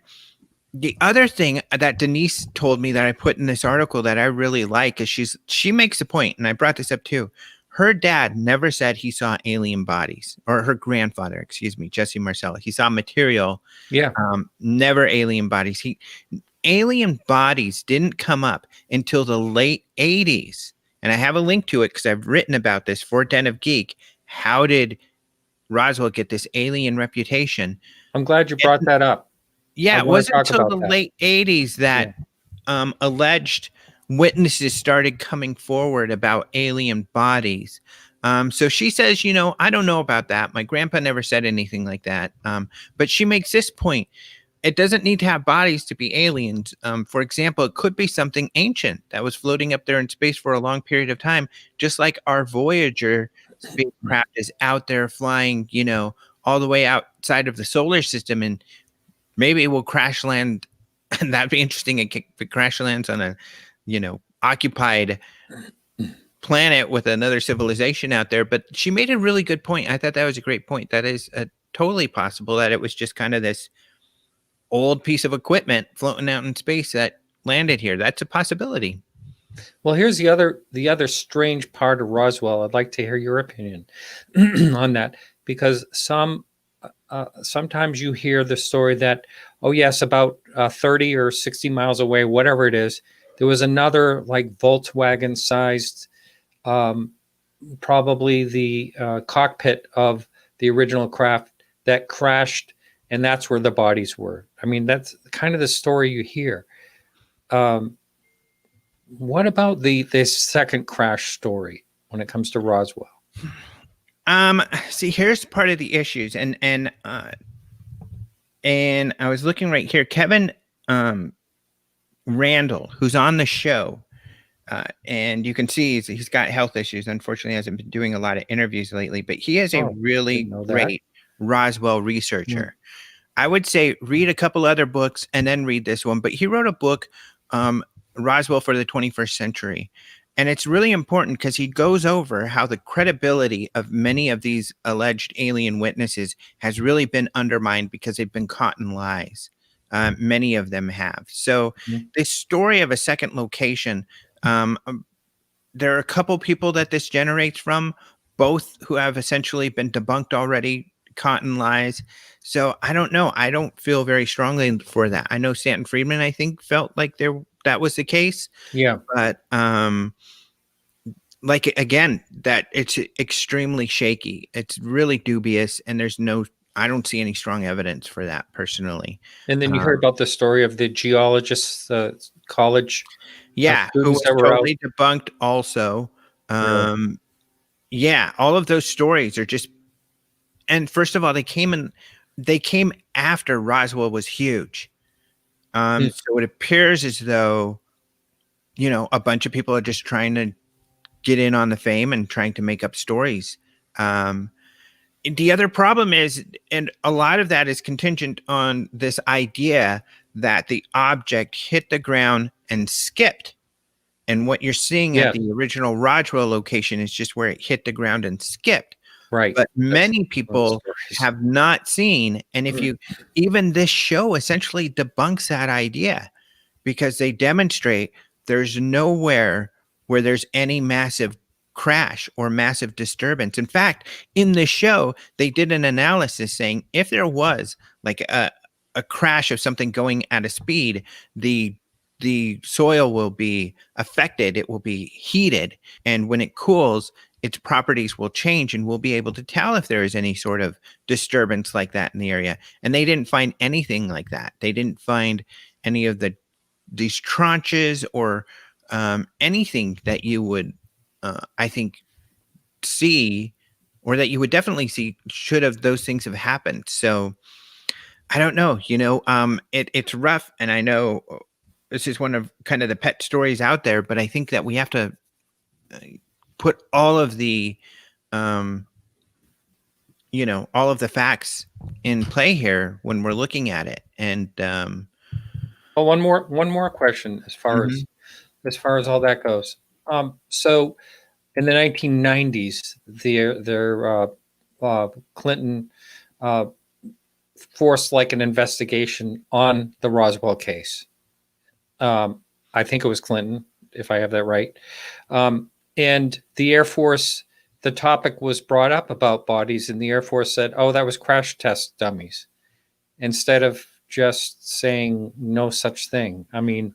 the other thing that Denise told me that I put in this article that I really like is she makes a point, and I brought this up too. Her dad never said he saw alien bodies, or her grandfather, Jesse Marcel. He saw material, never alien bodies. Alien bodies didn't come up until the late 80s. And I have a link to it because I've written about this for Den of Geek. How did Roswell get this alien reputation? I'm glad you brought that up. Yeah, it wasn't until the late 80s that alleged witnesses started coming forward about alien bodies. So she says, I don't know about that. My grandpa never said anything like that. But she makes this point. It doesn't need to have bodies to be aliens. For example, it could be something ancient that was floating up there in space for a long period of time, just like our Voyager spacecraft is out there flying, all the way outside of the solar system, and maybe it will crash land. And that'd be interesting if it crash lands on a, occupied planet with another civilization out there. But she made a really good point. I thought that was a great point. That is totally possible that it was just kind of this old piece of equipment floating out in space that landed here. That's a possibility. Well, here's the other strange part of Roswell. I'd like to hear your opinion on that, because sometimes you hear the story that, oh yes, about 30 or 60 miles away, whatever it is, there was another like Volkswagen sized, probably the cockpit of the original craft that crashed, and that's where the bodies were. I mean, that's kind of the story you hear. What about this second crash story when it comes to Roswell? See, here's part of the issues, and I was looking right here. Kevin Randall, who's on the show, and you can see he's got health issues. Unfortunately, hasn't been doing a lot of interviews lately, but he is a really great Roswell researcher. I would say read a couple other books and then read this one. But he wrote a book, Roswell for the 21st Century. And it's really important because he goes over how the credibility of many of these alleged alien witnesses has really been undermined because they've been caught in lies. Many of them have. So this story of a second location, there are a couple people that this generates from, both who have essentially been debunked already, caught in lies. So I don't know. I don't feel very strongly for that. I know Stanton Friedman, I think, felt like that was the case. Yeah. But like, again, that it's extremely shaky. It's really dubious, and I don't see any strong evidence for that personally. And then you heard about the story of the geologists, college. Yeah, who was totally debunked also. Really? Yeah, all of those stories are just, and first of all, they came after Roswell was huge. So it appears as though, a bunch of people are just trying to get in on the fame and trying to make up stories. The other problem is, and a lot of that is contingent on this idea that the object hit the ground and skipped. And what you're seeing at the original Roswell location is just where it hit the ground and skipped. Right. But many people have not seen. And even this show essentially debunks that idea, because they demonstrate there's nowhere where there's any massive crash or massive disturbance. In fact, in the show, they did an analysis saying if there was like a crash of something going at a speed, the soil will be affected. It will be heated. And when it cools, its properties will change, and we'll be able to tell if there is any sort of disturbance like that in the area. And they didn't find anything like that. They didn't find any of these tranches or anything that you would, I think, see, or that you would definitely see should have those things have happened. So I don't know, it's rough. And I know this is one of kind of the pet stories out there, but I think that we have to put all of the, all of the facts in play here when we're looking at it. And well, one more question as far as all that goes. So in the 1990s, their Clinton forced like an investigation on the Roswell case. I think it was Clinton, if I have that right. And the Air Force, the topic was brought up about bodies, and the Air Force said, oh, that was crash test dummies, instead of just saying no such thing. I mean,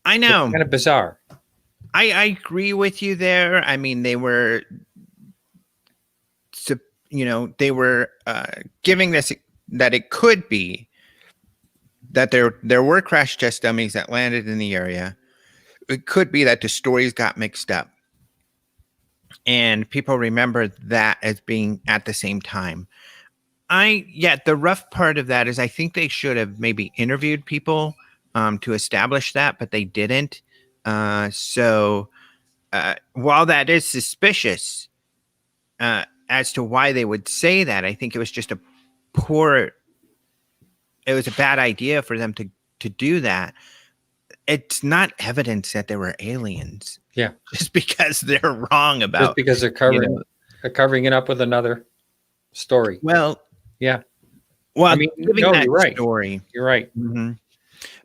I know. It's kind of bizarre. I agree with you there. I mean, they were, giving this, that it could be that there were crash test dummies that landed in the area. It could be that the stories got mixed up. and people remember that as being at the same time. The rough part of that is I think they should have maybe interviewed people to establish that, but they didn't. So while that is suspicious as to why they would say that, I think it was just it was a bad idea for them to do that. It's not evidence that there were aliens. Yeah. Just because they're wrong about, just because they're covering it up with another story. Well, yeah. Well, I mean, you're right. Story. You're right. Mm-hmm.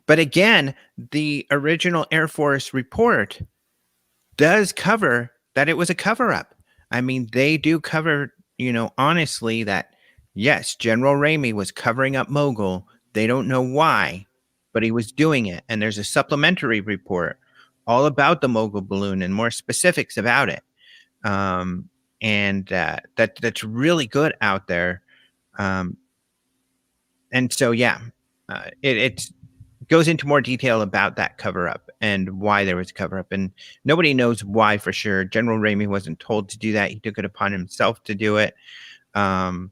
But again, the original Air Force report does cover that it was a cover-up. I mean, they do cover, honestly, that yes, General Ramey was covering up Mogul. They don't know why, but he was doing it. And there's a supplementary report all about the Mogul balloon and more specifics about it. That's really good out there. And so, it goes into more detail about that cover-up and why there was a cover-up. And nobody knows why for sure. General Ramey wasn't told to do that. He took it upon himself to do it. So,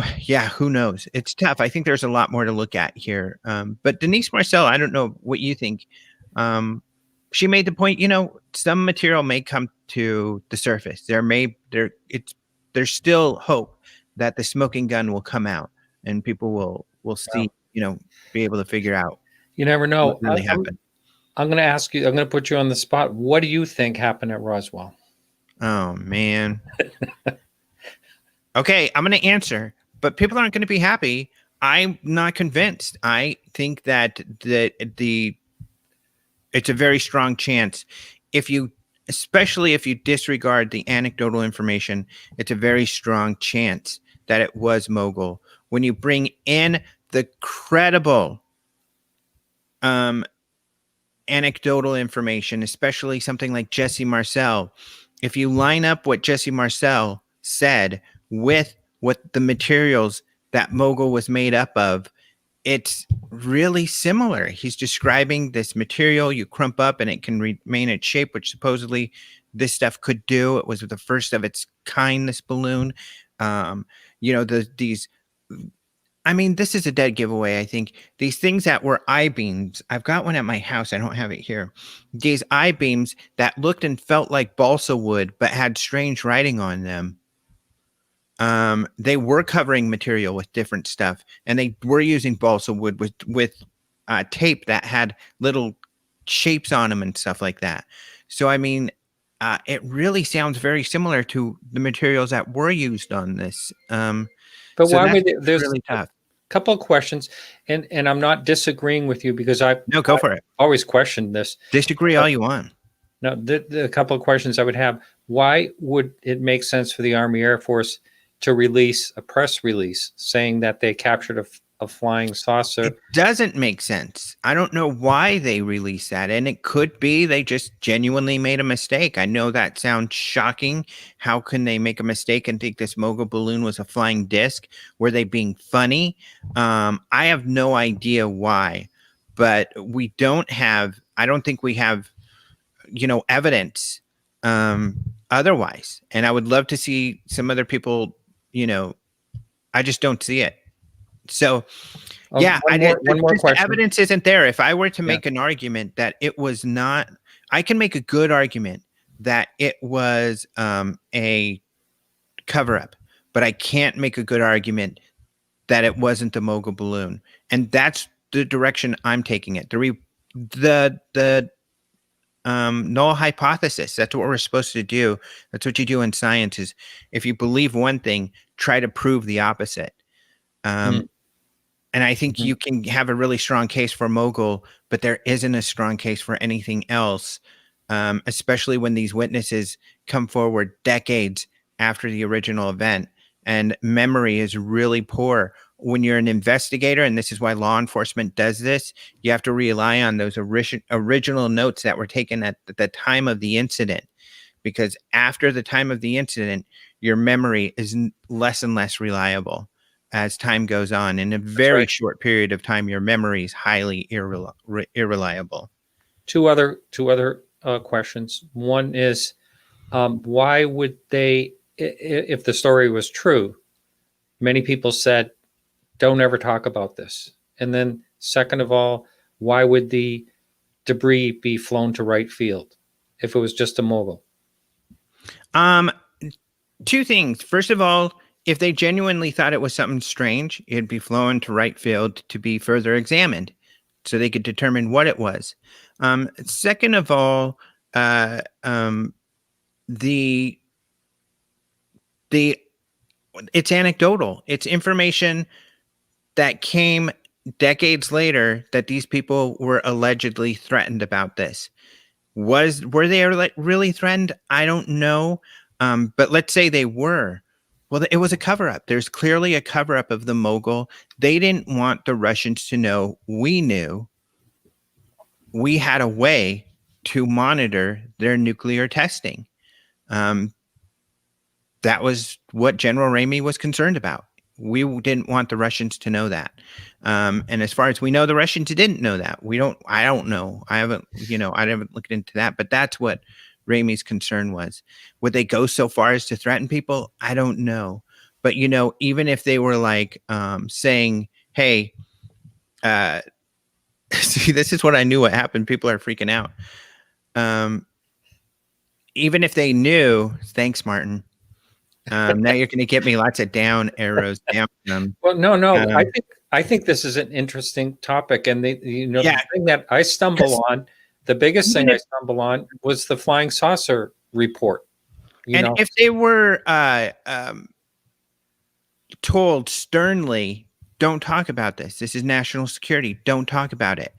who knows? It's tough. I think there's a lot more to look at here. But Denise Marcel, I don't know what you think. She made the point, some material may come to the surface. There's still hope that the smoking gun will come out and people will see, be able to figure out. You never know what really happened. I'm going to ask you, I'm going to put you on the spot. What do you think happened at Roswell? Oh, man. Okay, I'm going to answer, but people aren't going to be happy. I'm not convinced. I think that it's a very strong chance. Especially if you disregard the anecdotal information, it's a very strong chance that it was Mogul. When you bring in the credible anecdotal information, especially something like Jesse Marcel, if you line up what Jesse Marcel said with what the materials that Mogul was made up of, it's really similar. He's describing this material you crump up and it can remain its shape, which supposedly this stuff could do. It was the first of its kind, this balloon. This is a dead giveaway, I think. These things that were I-beams, I've got one at my house. I don't have it here. These I-beams that looked and felt like balsa wood, but had strange writing on them. They were covering material with different stuff, and they were using balsa wood with tape that had little shapes on them and stuff like that. So, it really sounds very similar to the materials that were used on this. But so why would there's really tough. A couple of questions, and I'm not disagreeing with you because go for it. Always questioned this. Disagree all you want. No, the couple of questions I would have: why would it make sense for the Army Air Force to release a press release saying that they captured a flying saucer? It doesn't make sense. I don't know why they released that. And it could be they just genuinely made a mistake. I know that sounds shocking. How can they make a mistake and think this Mogul balloon was a flying disc? Were they being funny? I have no idea why. But I don't think we have, evidence otherwise. And I would love to see some other people, I just don't see it. So, one more question. The evidence isn't there. If I were to make an argument that it was not, I can make a good argument that it was a cover-up, but I can't make a good argument that it wasn't the Mogul balloon. And that's the direction I'm taking it. The null hypothesis. That's what we're supposed to do. That's what you do in science. Is if you believe one thing, try to prove the opposite. And I think you can have a really strong case for Mogul, but there isn't a strong case for anything else, especially when these witnesses come forward decades after the original event. And memory is really poor. When you're an investigator, and this is why law enforcement does this, you have to rely on those original notes that were taken at the time of the incident. Because after the time of the incident, your memory is less and less reliable as time goes on. In a very short period of time, your memory is highly irreliable. Two other questions. One is, why would they, if the story was true, many people said, don't ever talk about this. And then second of all, why would the debris be flown to right field if it was just a mogul? Two things. First of all, if they genuinely thought it was something strange, it'd be flown to right field to be further examined so they could determine what it was. Second of all, the it's anecdotal. It's information that came decades later that these people were allegedly threatened about this. Were they really threatened? I don't know. But let's say they were. Well, it was a cover-up. There's clearly a cover-up of the mogul. They didn't want the Russians to know we knew. We had a way to monitor their nuclear testing. That was what General Ramey was concerned about. We didn't want the Russians to know that. And as far as we know, the Russians didn't know that. I don't know. I haven't looked into that, but that's what Ramey's concern was. Would they go so far as to threaten people? I don't know. But, even if they were like saying, hey, see, this is what I knew what happened. People are freaking out. Even if they knew, thanks, Martin. Now you're going to get me lots of down arrows down them. Well, no. I think this is an interesting topic, and the thing that I stumble on, the biggest thing I stumble on was the flying saucer report. If they were told sternly, don't talk about this. This is national security. Don't talk about it.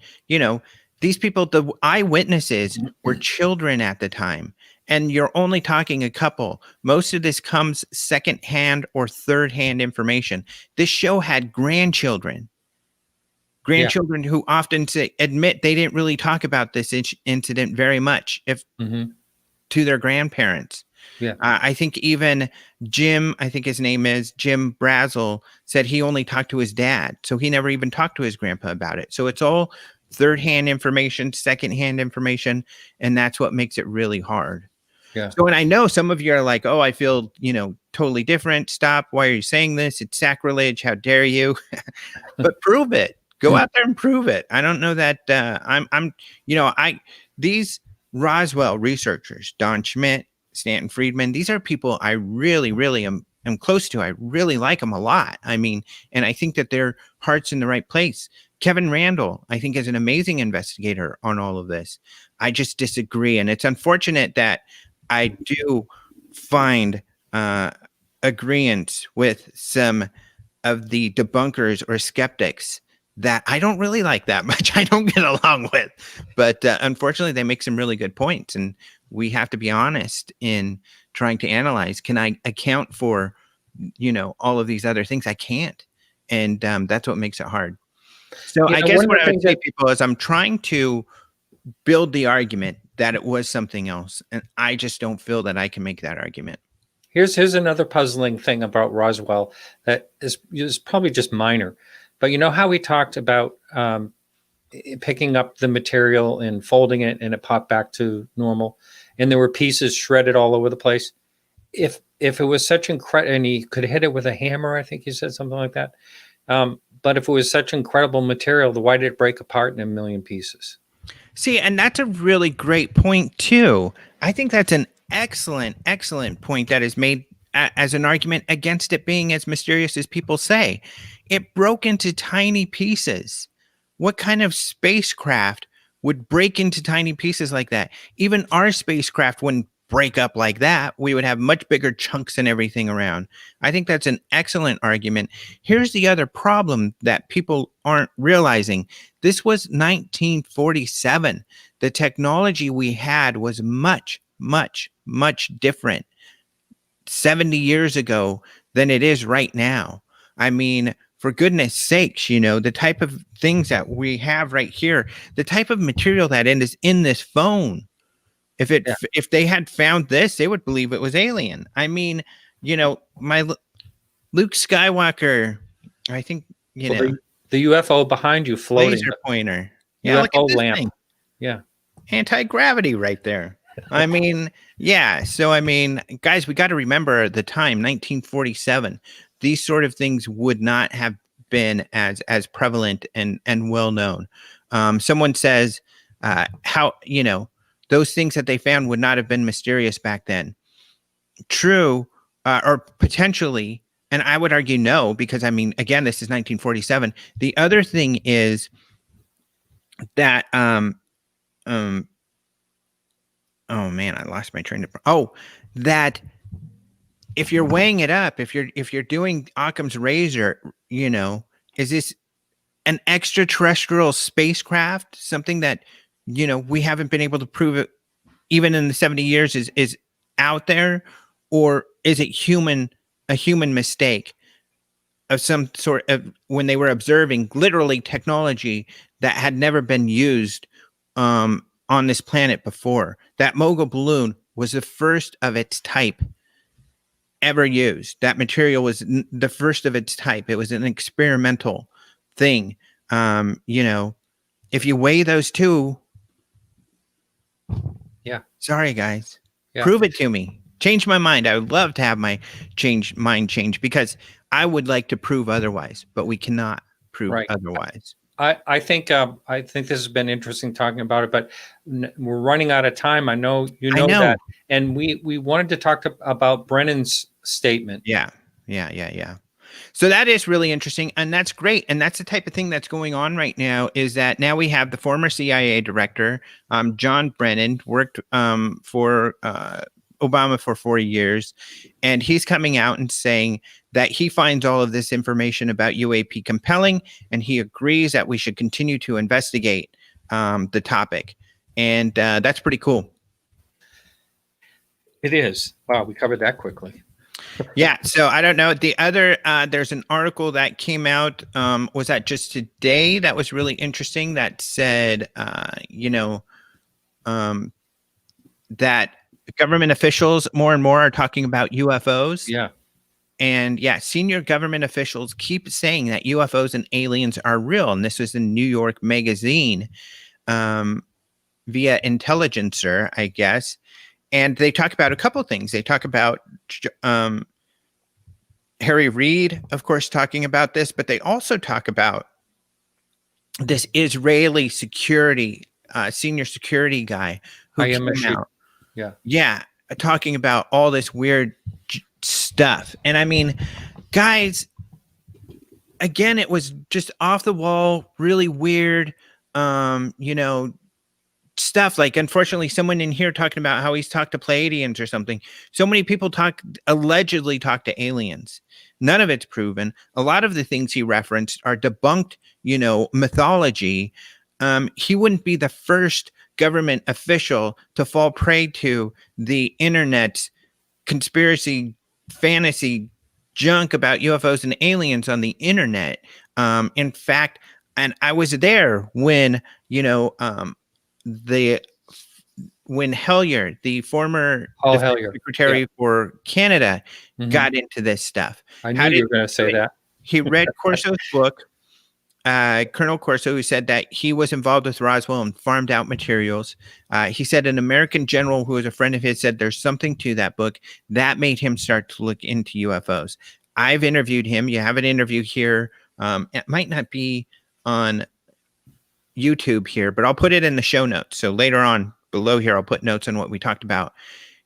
These people, the eyewitnesses were children at the time. And you're only talking a couple. Most of this comes secondhand or third-hand information. This show had grandchildren who often admit they didn't really talk about this incident very much, to their grandparents. Yeah, I think even Jim, I think his name is Jim Brazel, said he only talked to his dad, so he never even talked to his grandpa about it. So it's all third-hand information, second-hand information, and that's what makes it really hard. Yeah. So, and I know some of you are like, oh, I feel, totally different. Stop. Why are you saying this? It's sacrilege. How dare you? But prove it. Go out there and prove it. I don't know that these Roswell researchers, Don Schmidt, Stanton Friedman, these are people I really, really am close to. I really like them a lot. I mean, and I think that their heart's in the right place. Kevin Randall, I think, is an amazing investigator on all of this. I just disagree. And it's unfortunate that I do find agreement with some of the debunkers or skeptics that I don't really like that much. I don't get along with. But unfortunately, they make some really good points. And we have to be honest in trying to analyze. Can I account for, all of these other things? I can't. And that's what makes it hard. So I guess what I would say, people, is I'm trying to build the argument that it was something else, and I just don't feel that I can make that argument. Here's another puzzling thing about Roswell that is probably just minor, but how we talked about picking up the material and folding it, and it popped back to normal, and there were pieces shredded all over the place. If it was such incredible, and he could hit it with a hammer, I think he said something like that. But if it was such incredible material, why did it break apart in a million pieces? See, and that's a really great point, too. I think that's an excellent, excellent point that is made as an argument against it being as mysterious as people say. It broke into tiny pieces. What kind of spacecraft would break into tiny pieces like that? Even our spacecraft wouldn't break up like that. We would have much bigger chunks and everything around. I think that's an excellent argument. Here's the other problem that people aren't realizing. This was 1947. The technology we had was much, much, much different 70 years ago than it is right now. I mean, for goodness sakes, the type of things that we have right here, the type of material that is in this phone. If they had found this, they would believe it was alien. I mean, my Luke Skywalker, I think, the UFO behind you floating. Laser pointer. Yeah, UFO lamp. Thing. Yeah. Anti-gravity right there. I mean, yeah. So, I mean, guys, we got to remember the time, 1947. These sort of things would not have been as prevalent and well known. Someone says, how those things that they found would not have been mysterious back then. True, or potentially, and I would argue no, because I mean, again, this is 1947. The other thing is that um oh man, I lost my train of that if you're weighing it up, if you're doing Occam's razor, is this an extraterrestrial spacecraft, something that we haven't been able to prove it even in the 70 years is out there, or is it a human mistake of some sort of when they were observing literally technology that had never been used on this planet before? That mogul balloon was the first of its type ever used. That material was the first of its type. It was an experimental thing. If you weigh those two, yeah. Sorry, guys. Yeah. Prove it to me. Change my mind. I would love to have my mind change, because I would like to prove otherwise, but we cannot prove otherwise. I think this has been interesting talking about it, but we're running out of time. I know that, and we wanted to talk about Brennan's statement. Yeah. So that is really interesting, and that's great, and that's the type of thing that's going on right now. Is that now we have the former CIA director, John Brennan, worked for Obama for 4 years, and he's coming out and saying that he finds all of this information about UAP compelling, and he agrees that we should continue to investigate the topic, and that's pretty cool. It is. Wow, we covered that quickly. Yeah, so I don't know. The other, there's an article that came out, was that just today, that was really interesting, that said, that government officials more and more are talking about UFOs. Yeah. And yeah, senior government officials keep saying that UFOs and aliens are real. And this was in New York Magazine, via Intelligencer, I guess. And they talk about a couple things. They talk about Harry Reid, of course, talking about this, but they also talk about this Israeli security, senior security guy who came out. Yeah, talking about all this weird stuff. And I mean, guys, again, it was just off the wall, really weird, stuff. Like, unfortunately, someone in here talking about how he's talked to Pleiadians or something. So many people allegedly talk to aliens. None of it's proven. A lot of the things he referenced are debunked, mythology. He wouldn't be the first government official to fall prey to the internet's conspiracy fantasy junk about UFOs and aliens on the internet. In fact, and I was there when, when Hellyer, the former secretary for Canada, got into this stuff. I knew you were going to say that. He read Corso's book, Colonel Corso, who said that he was involved with Roswell and farmed out materials. He said an American general who was a friend of his said there's something to that book that made him start to look into UFOs. I've interviewed him. You have an interview here. It might not be on YouTube here, but I'll put it in the show notes. So later on below here, I'll put notes on what we talked about.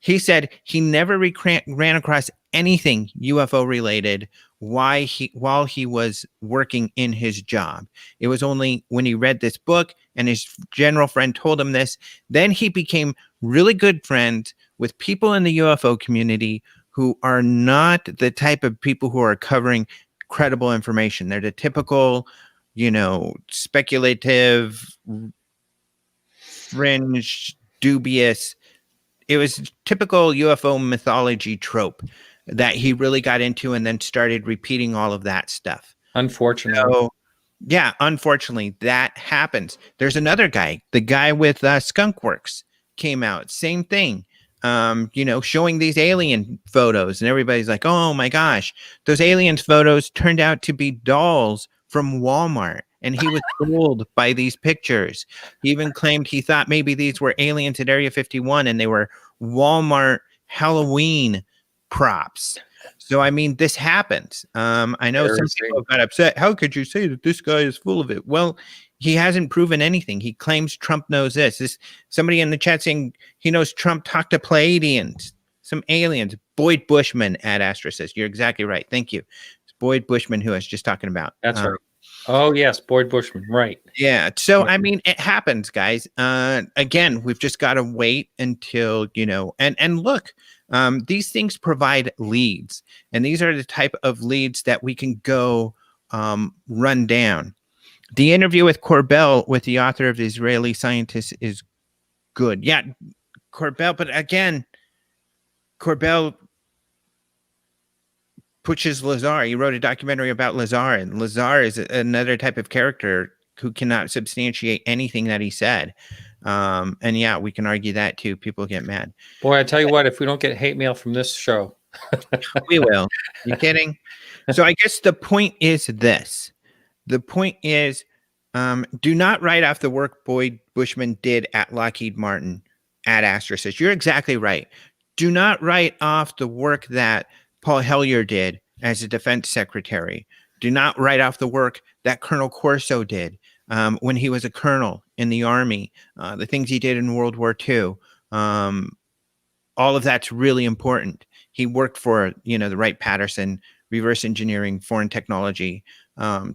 He said he never ran across anything UFO related while he was working in his job. It was only when he read this book and his general friend told him this, then he became really good friends with people in the UFO community who are not the type of people who are covering credible information. They're the typical, speculative, fringe, dubious. It was typical UFO mythology trope that he really got into and then started repeating all of that stuff. Unfortunately. So, yeah, unfortunately, that happens. There's another guy, the guy with Skunk Works came out, same thing, showing these alien photos, and everybody's like, oh my gosh, those aliens photos turned out to be dolls from Walmart. and he was fooled by these pictures. He even claimed he thought maybe these were aliens at Area 51 and they were Walmart Halloween props. So, I mean, this happens. I know some people got upset. How could you say that this guy is full of it? Well, he hasn't proven anything. He claims Trump knows this. Somebody in the chat saying he knows Trump talked to Pleiadians, some aliens. Boyd Bushman at Astra says, you're exactly right. Thank you. It's Boyd Bushman who I was just talking about. That's right. Oh, yes, Boyd Bushman. Right. Yeah. So, I mean, it happens, guys. Again, we've just got to wait until, and look, these things provide leads. And these are the type of leads that we can go run down. The interview with Corbell, with the author of the Israeli Scientist, is good. Yeah, Corbell. But again, Corbell pushes Lazar. He wrote a documentary about Lazar, and Lazar is another type of character who cannot substantiate anything that he said. And yeah, we can argue that too. People get mad. Boy, I tell you what, if we don't get hate mail from this show, we will. You kidding? So I guess the point is this. The point is, do not write off the work Boyd Bushman did at Lockheed Martin at Astra. Says you're exactly right. Do not write off the work that Paul Hellyer did as a defense secretary. Do not write off the work that Colonel Corso did when he was a colonel in the Army. The things he did in World War II. All of that's really important. He worked for the Wright-Patterson Reverse Engineering Foreign Technology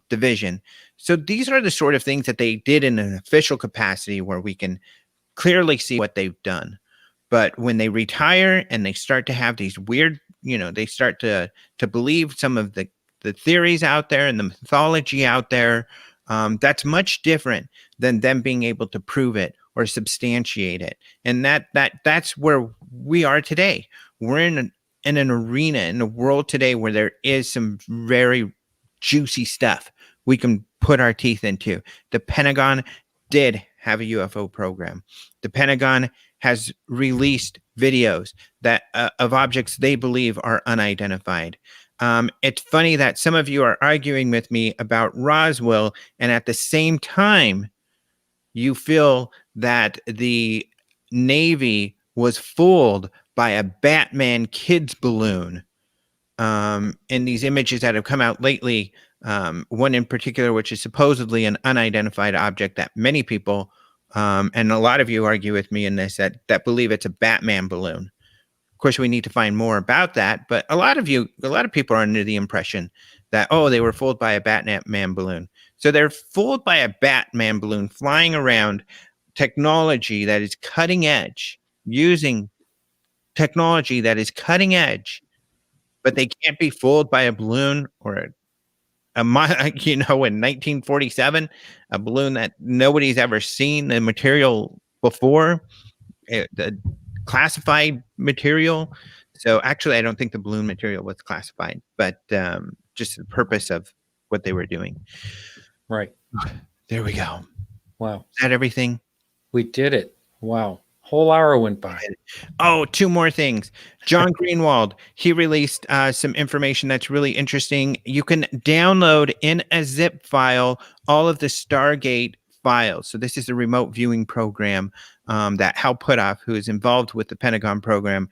Division. So these are the sort of things that they did in an official capacity where we can clearly see what they've done. But when they retire and they start to have these weird, they start to believe some of the theories out there and the mythology out there, that's much different than them being able to prove it or substantiate it. And that's where we are today. We're in an arena, in a world today where there is some very juicy stuff we can put our teeth into. The Pentagon did have a UFO program. The Pentagon has released videos that of objects they believe are unidentified. It's funny that some of you are arguing with me about Roswell, and at the same time, you feel that the Navy was fooled by a Batman kids balloon. In these images that have come out lately, one in particular, which is supposedly an unidentified object that many people, and a lot of you argue with me in this, that believe it's a Batman balloon. Of course, we need to find more about that, but a lot of people are under the impression that, they were fooled by a Batman balloon. So they're fooled by a Batman balloon flying around technology that is cutting edge, using technology that is cutting edge, but they can't be fooled by a balloon or in 1947, a balloon that nobody's ever seen the material before, the classified material. So actually, I don't think the balloon material was classified, but just the purpose of what they were doing. Right. There we go. Wow. Is that everything? We did it. Wow. Whole hour went by. Oh, two more things. John Greenwald, he released some information that's really interesting. You can download in a zip file all of the Stargate files. So this is a remote viewing program that Hal Puthoff, who is involved with the Pentagon program,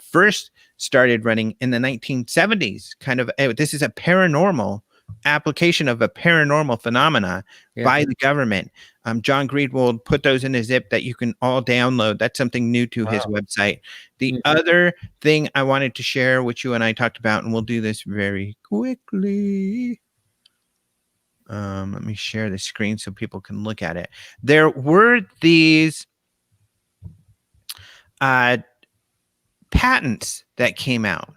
first started running in the 1970s. This is a paranormal application of a paranormal phenomena by the government. John Greenwald put those in a zip that you can all download. That's something new to his website. The other thing I wanted to share, which you and I talked about, and we'll do this very quickly. Let me share the screen so people can look at it. There were these patents that came out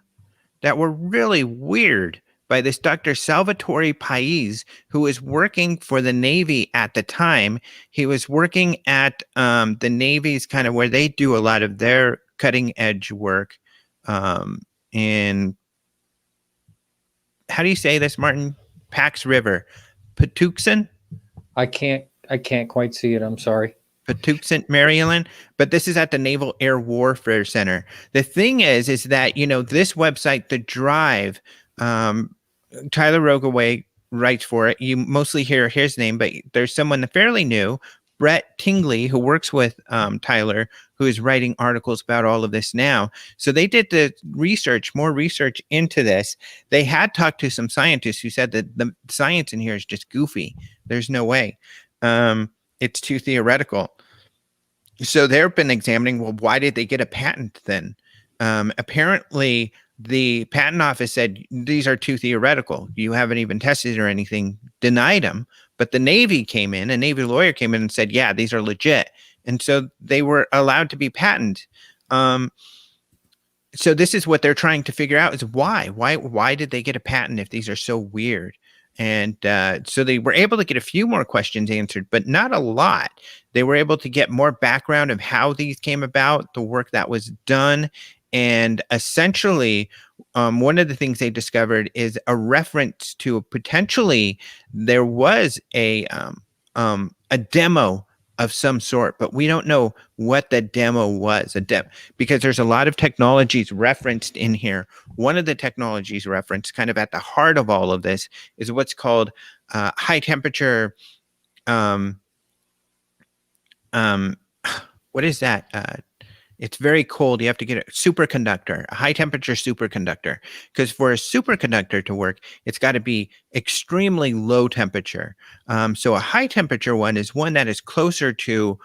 that were really weird by this Dr. Salvatore Pais, who was working for the Navy at the time. He was working at the Navy's kind of where they do a lot of their cutting edge work. In, how do you say this, Martin? Pax River. Patuxent? I can't quite see it. I'm sorry. Patuxent, Maryland, but this is at the Naval Air Warfare Center. The thing is that, this website, The Drive, Tyler writes for it. You mostly hear his name, but there's someone fairly new, Brett Tingley, who works with Tyler, who is writing articles about all of this now. So they did the more research into this. They had talked to some scientists who said that the science in here is just goofy. There's no way. It's too theoretical. So they've been examining, well, why did they get a patent then? Apparently, the patent office said, these are too theoretical. You haven't even tested or anything, denied them. But the Navy came in, a Navy lawyer came in and said, yeah, these are legit. And so they were allowed to be patented. So this is what they're trying to figure out is why did they get a patent if these are so weird? And so they were able to get a few more questions answered, but not a lot. They were able to get more background of how these came about, the work that was done. And essentially, one of the things they discovered is a reference to potentially there was a demo of some sort, but we don't know what the demo was. Because there's a lot of technologies referenced in here. One of the technologies referenced, kind of at the heart of all of this, is what's called high temperature. What is that? It's very cold. You have to get a superconductor, a high temperature superconductor. Because for a superconductor to work, it's got to be extremely low temperature. So a high temperature one is one that is closer to,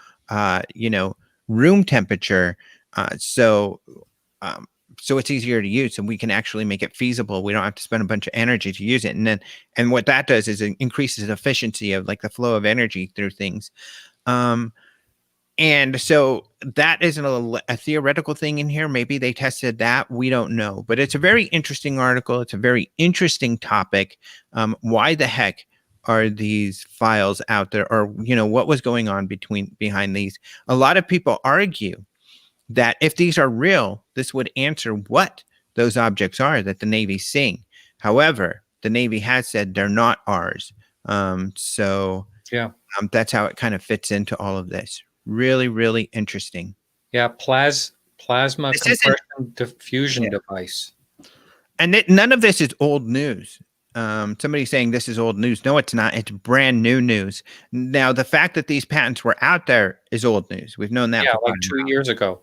room temperature. So it's easier to use, and we can actually make it feasible. We don't have to spend a bunch of energy to use it. And what that does is it increases the efficiency of like the flow of energy through things. And so that isn't a theoretical thing in here. Maybe they tested that. We don't know. But it's a very interesting article. It's a very interesting topic. Why the heck are these files out there? Or, what was going on behind these? A lot of people argue that if these are real, this would answer what those objects are that the Navy's seeing. However, the Navy has said they're not ours. That's how it kind of fits into all of this. Really, really interesting. Yeah, plasma compression diffusion device. And none of this is old news. Somebody's saying this is old news. No, it's not. It's brand new news. Now, the fact that these patents were out there is old news. We've known that. Yeah, like 2 years ago.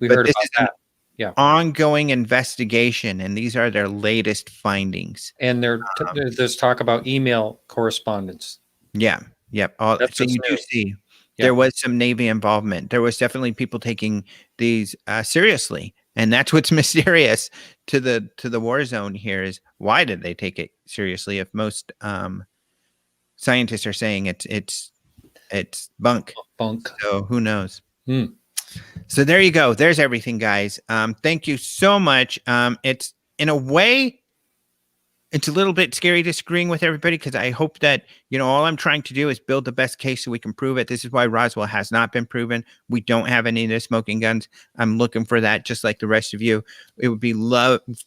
We heard about that. Yeah. Ongoing investigation, and these are their latest findings. And there's talk about email correspondence. Yeah. Yep. So you do see. There was some Navy involvement. There was definitely people taking these seriously, and that's what's mysterious to the war zone here is why did they take it seriously? If most scientists are saying it's bunk. So who knows? So there you go. There's everything, guys. Thank you so much. It's in a way. It's a little bit scary disagreeing with everybody because I hope that, all I'm trying to do is build the best case so we can prove it. This is why Roswell has not been proven. We don't have any of the smoking guns. I'm looking for that just like the rest of you. It would be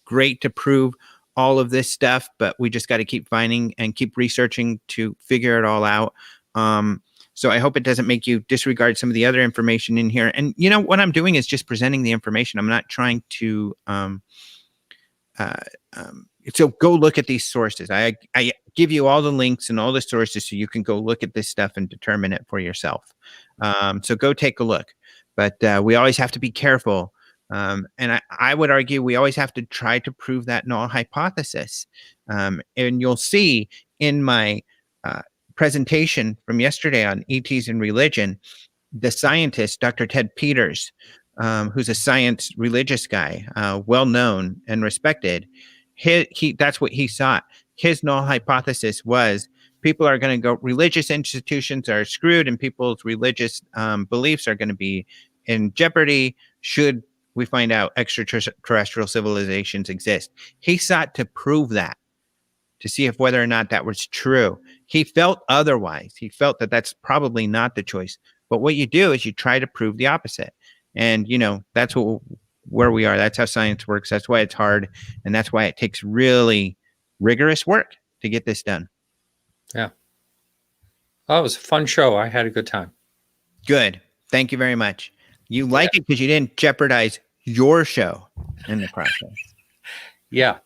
great to prove all of this stuff, but we just got to keep finding and keep researching to figure it all out. So I hope it doesn't make you disregard some of the other information in here. And, what I'm doing is just presenting the information. I'm not trying to so go look at these sources. I give you all the links and all the sources so you can go look at this stuff and determine it for yourself. So go take a look. But we always have to be careful. And I would argue we always have to try to prove that null hypothesis. And you'll see in my presentation from yesterday on ETs and religion, the scientist, Dr. Ted Peters, who's a science religious guy, well known and respected. That's what he sought. His null hypothesis was people are going to go, religious institutions are screwed and people's religious beliefs are going to be in jeopardy should we find out extraterrestrial civilizations exist. He sought to prove that, to see if whether or not that was true. He felt otherwise. He felt that that's probably not the choice. But what you do is you try to prove the opposite. And, that's where we are. That's how science works. That's why it's hard. And that's why it takes really rigorous work to get this done. Yeah. Oh, it was a fun show. I had a good time. Good. Thank you very much. You like it because you didn't jeopardize your show in the process. Yeah.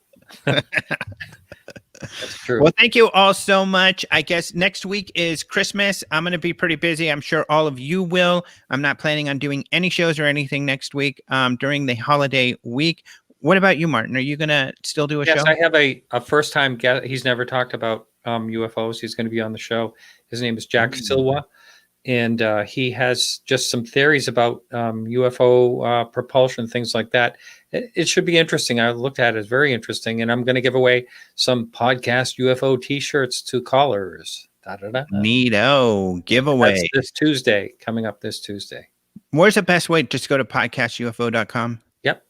That's true. Well, thank you all so much. I guess next week is Christmas. I'm going to be pretty busy. I'm sure all of you will. I'm not planning on doing any shows or anything next week during the holiday week. What about you, Martin? Are you going to still do a show? Yes, I have a first-time guest. He's never talked about UFOs. He's going to be on the show. His name is Jack Silva, and he has just some theories about UFO propulsion, things like that. It should be interesting. I looked at it as very interesting, and I'm going to give away some podcast UFO T-shirts to callers. Neato giveaway. That's this Tuesday, coming up this Tuesday. Where's the best way? Just go to podcastufo.com. Yep.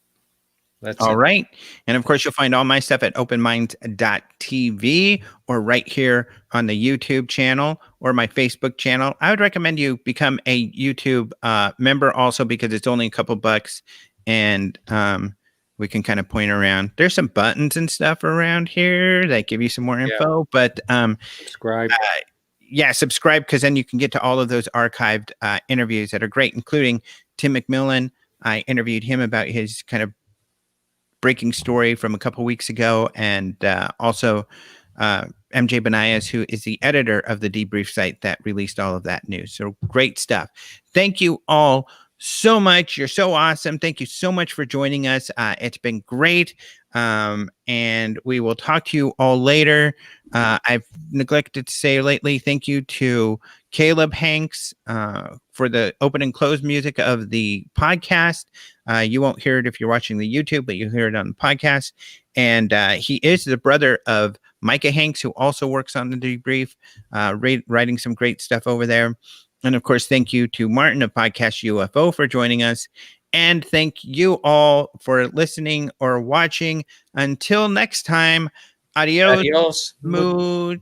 That's all right. And of course, you'll find all my stuff at openminds.tv or right here on the YouTube channel or my Facebook channel. I would recommend you become a YouTube member also because it's only a couple bucks and we can kind of point around. There's some buttons and stuff around here that give you some more info, but subscribe. Subscribe because then you can get to all of those archived interviews that are great, including Tim McMillan. I interviewed him about his kind of breaking story from a couple weeks ago, and also MJ Banias, who is the editor of the debrief site that released all of that news. So great stuff. Thank you all so much. You're so awesome. Thank you so much for joining us. It's been great. And we will talk to you all later. I've neglected to say lately, thank you to Caleb Hanks for the open and close music of the podcast. You won't hear it if you're watching the YouTube, but you'll hear it on the podcast. And he is the brother of Micah Hanks, who also works on the debrief, writing some great stuff over there. And of course, thank you to Martin of Podcast UFO for joining us. And thank you all for listening or watching. Until next time, adios, Adios, muchachos.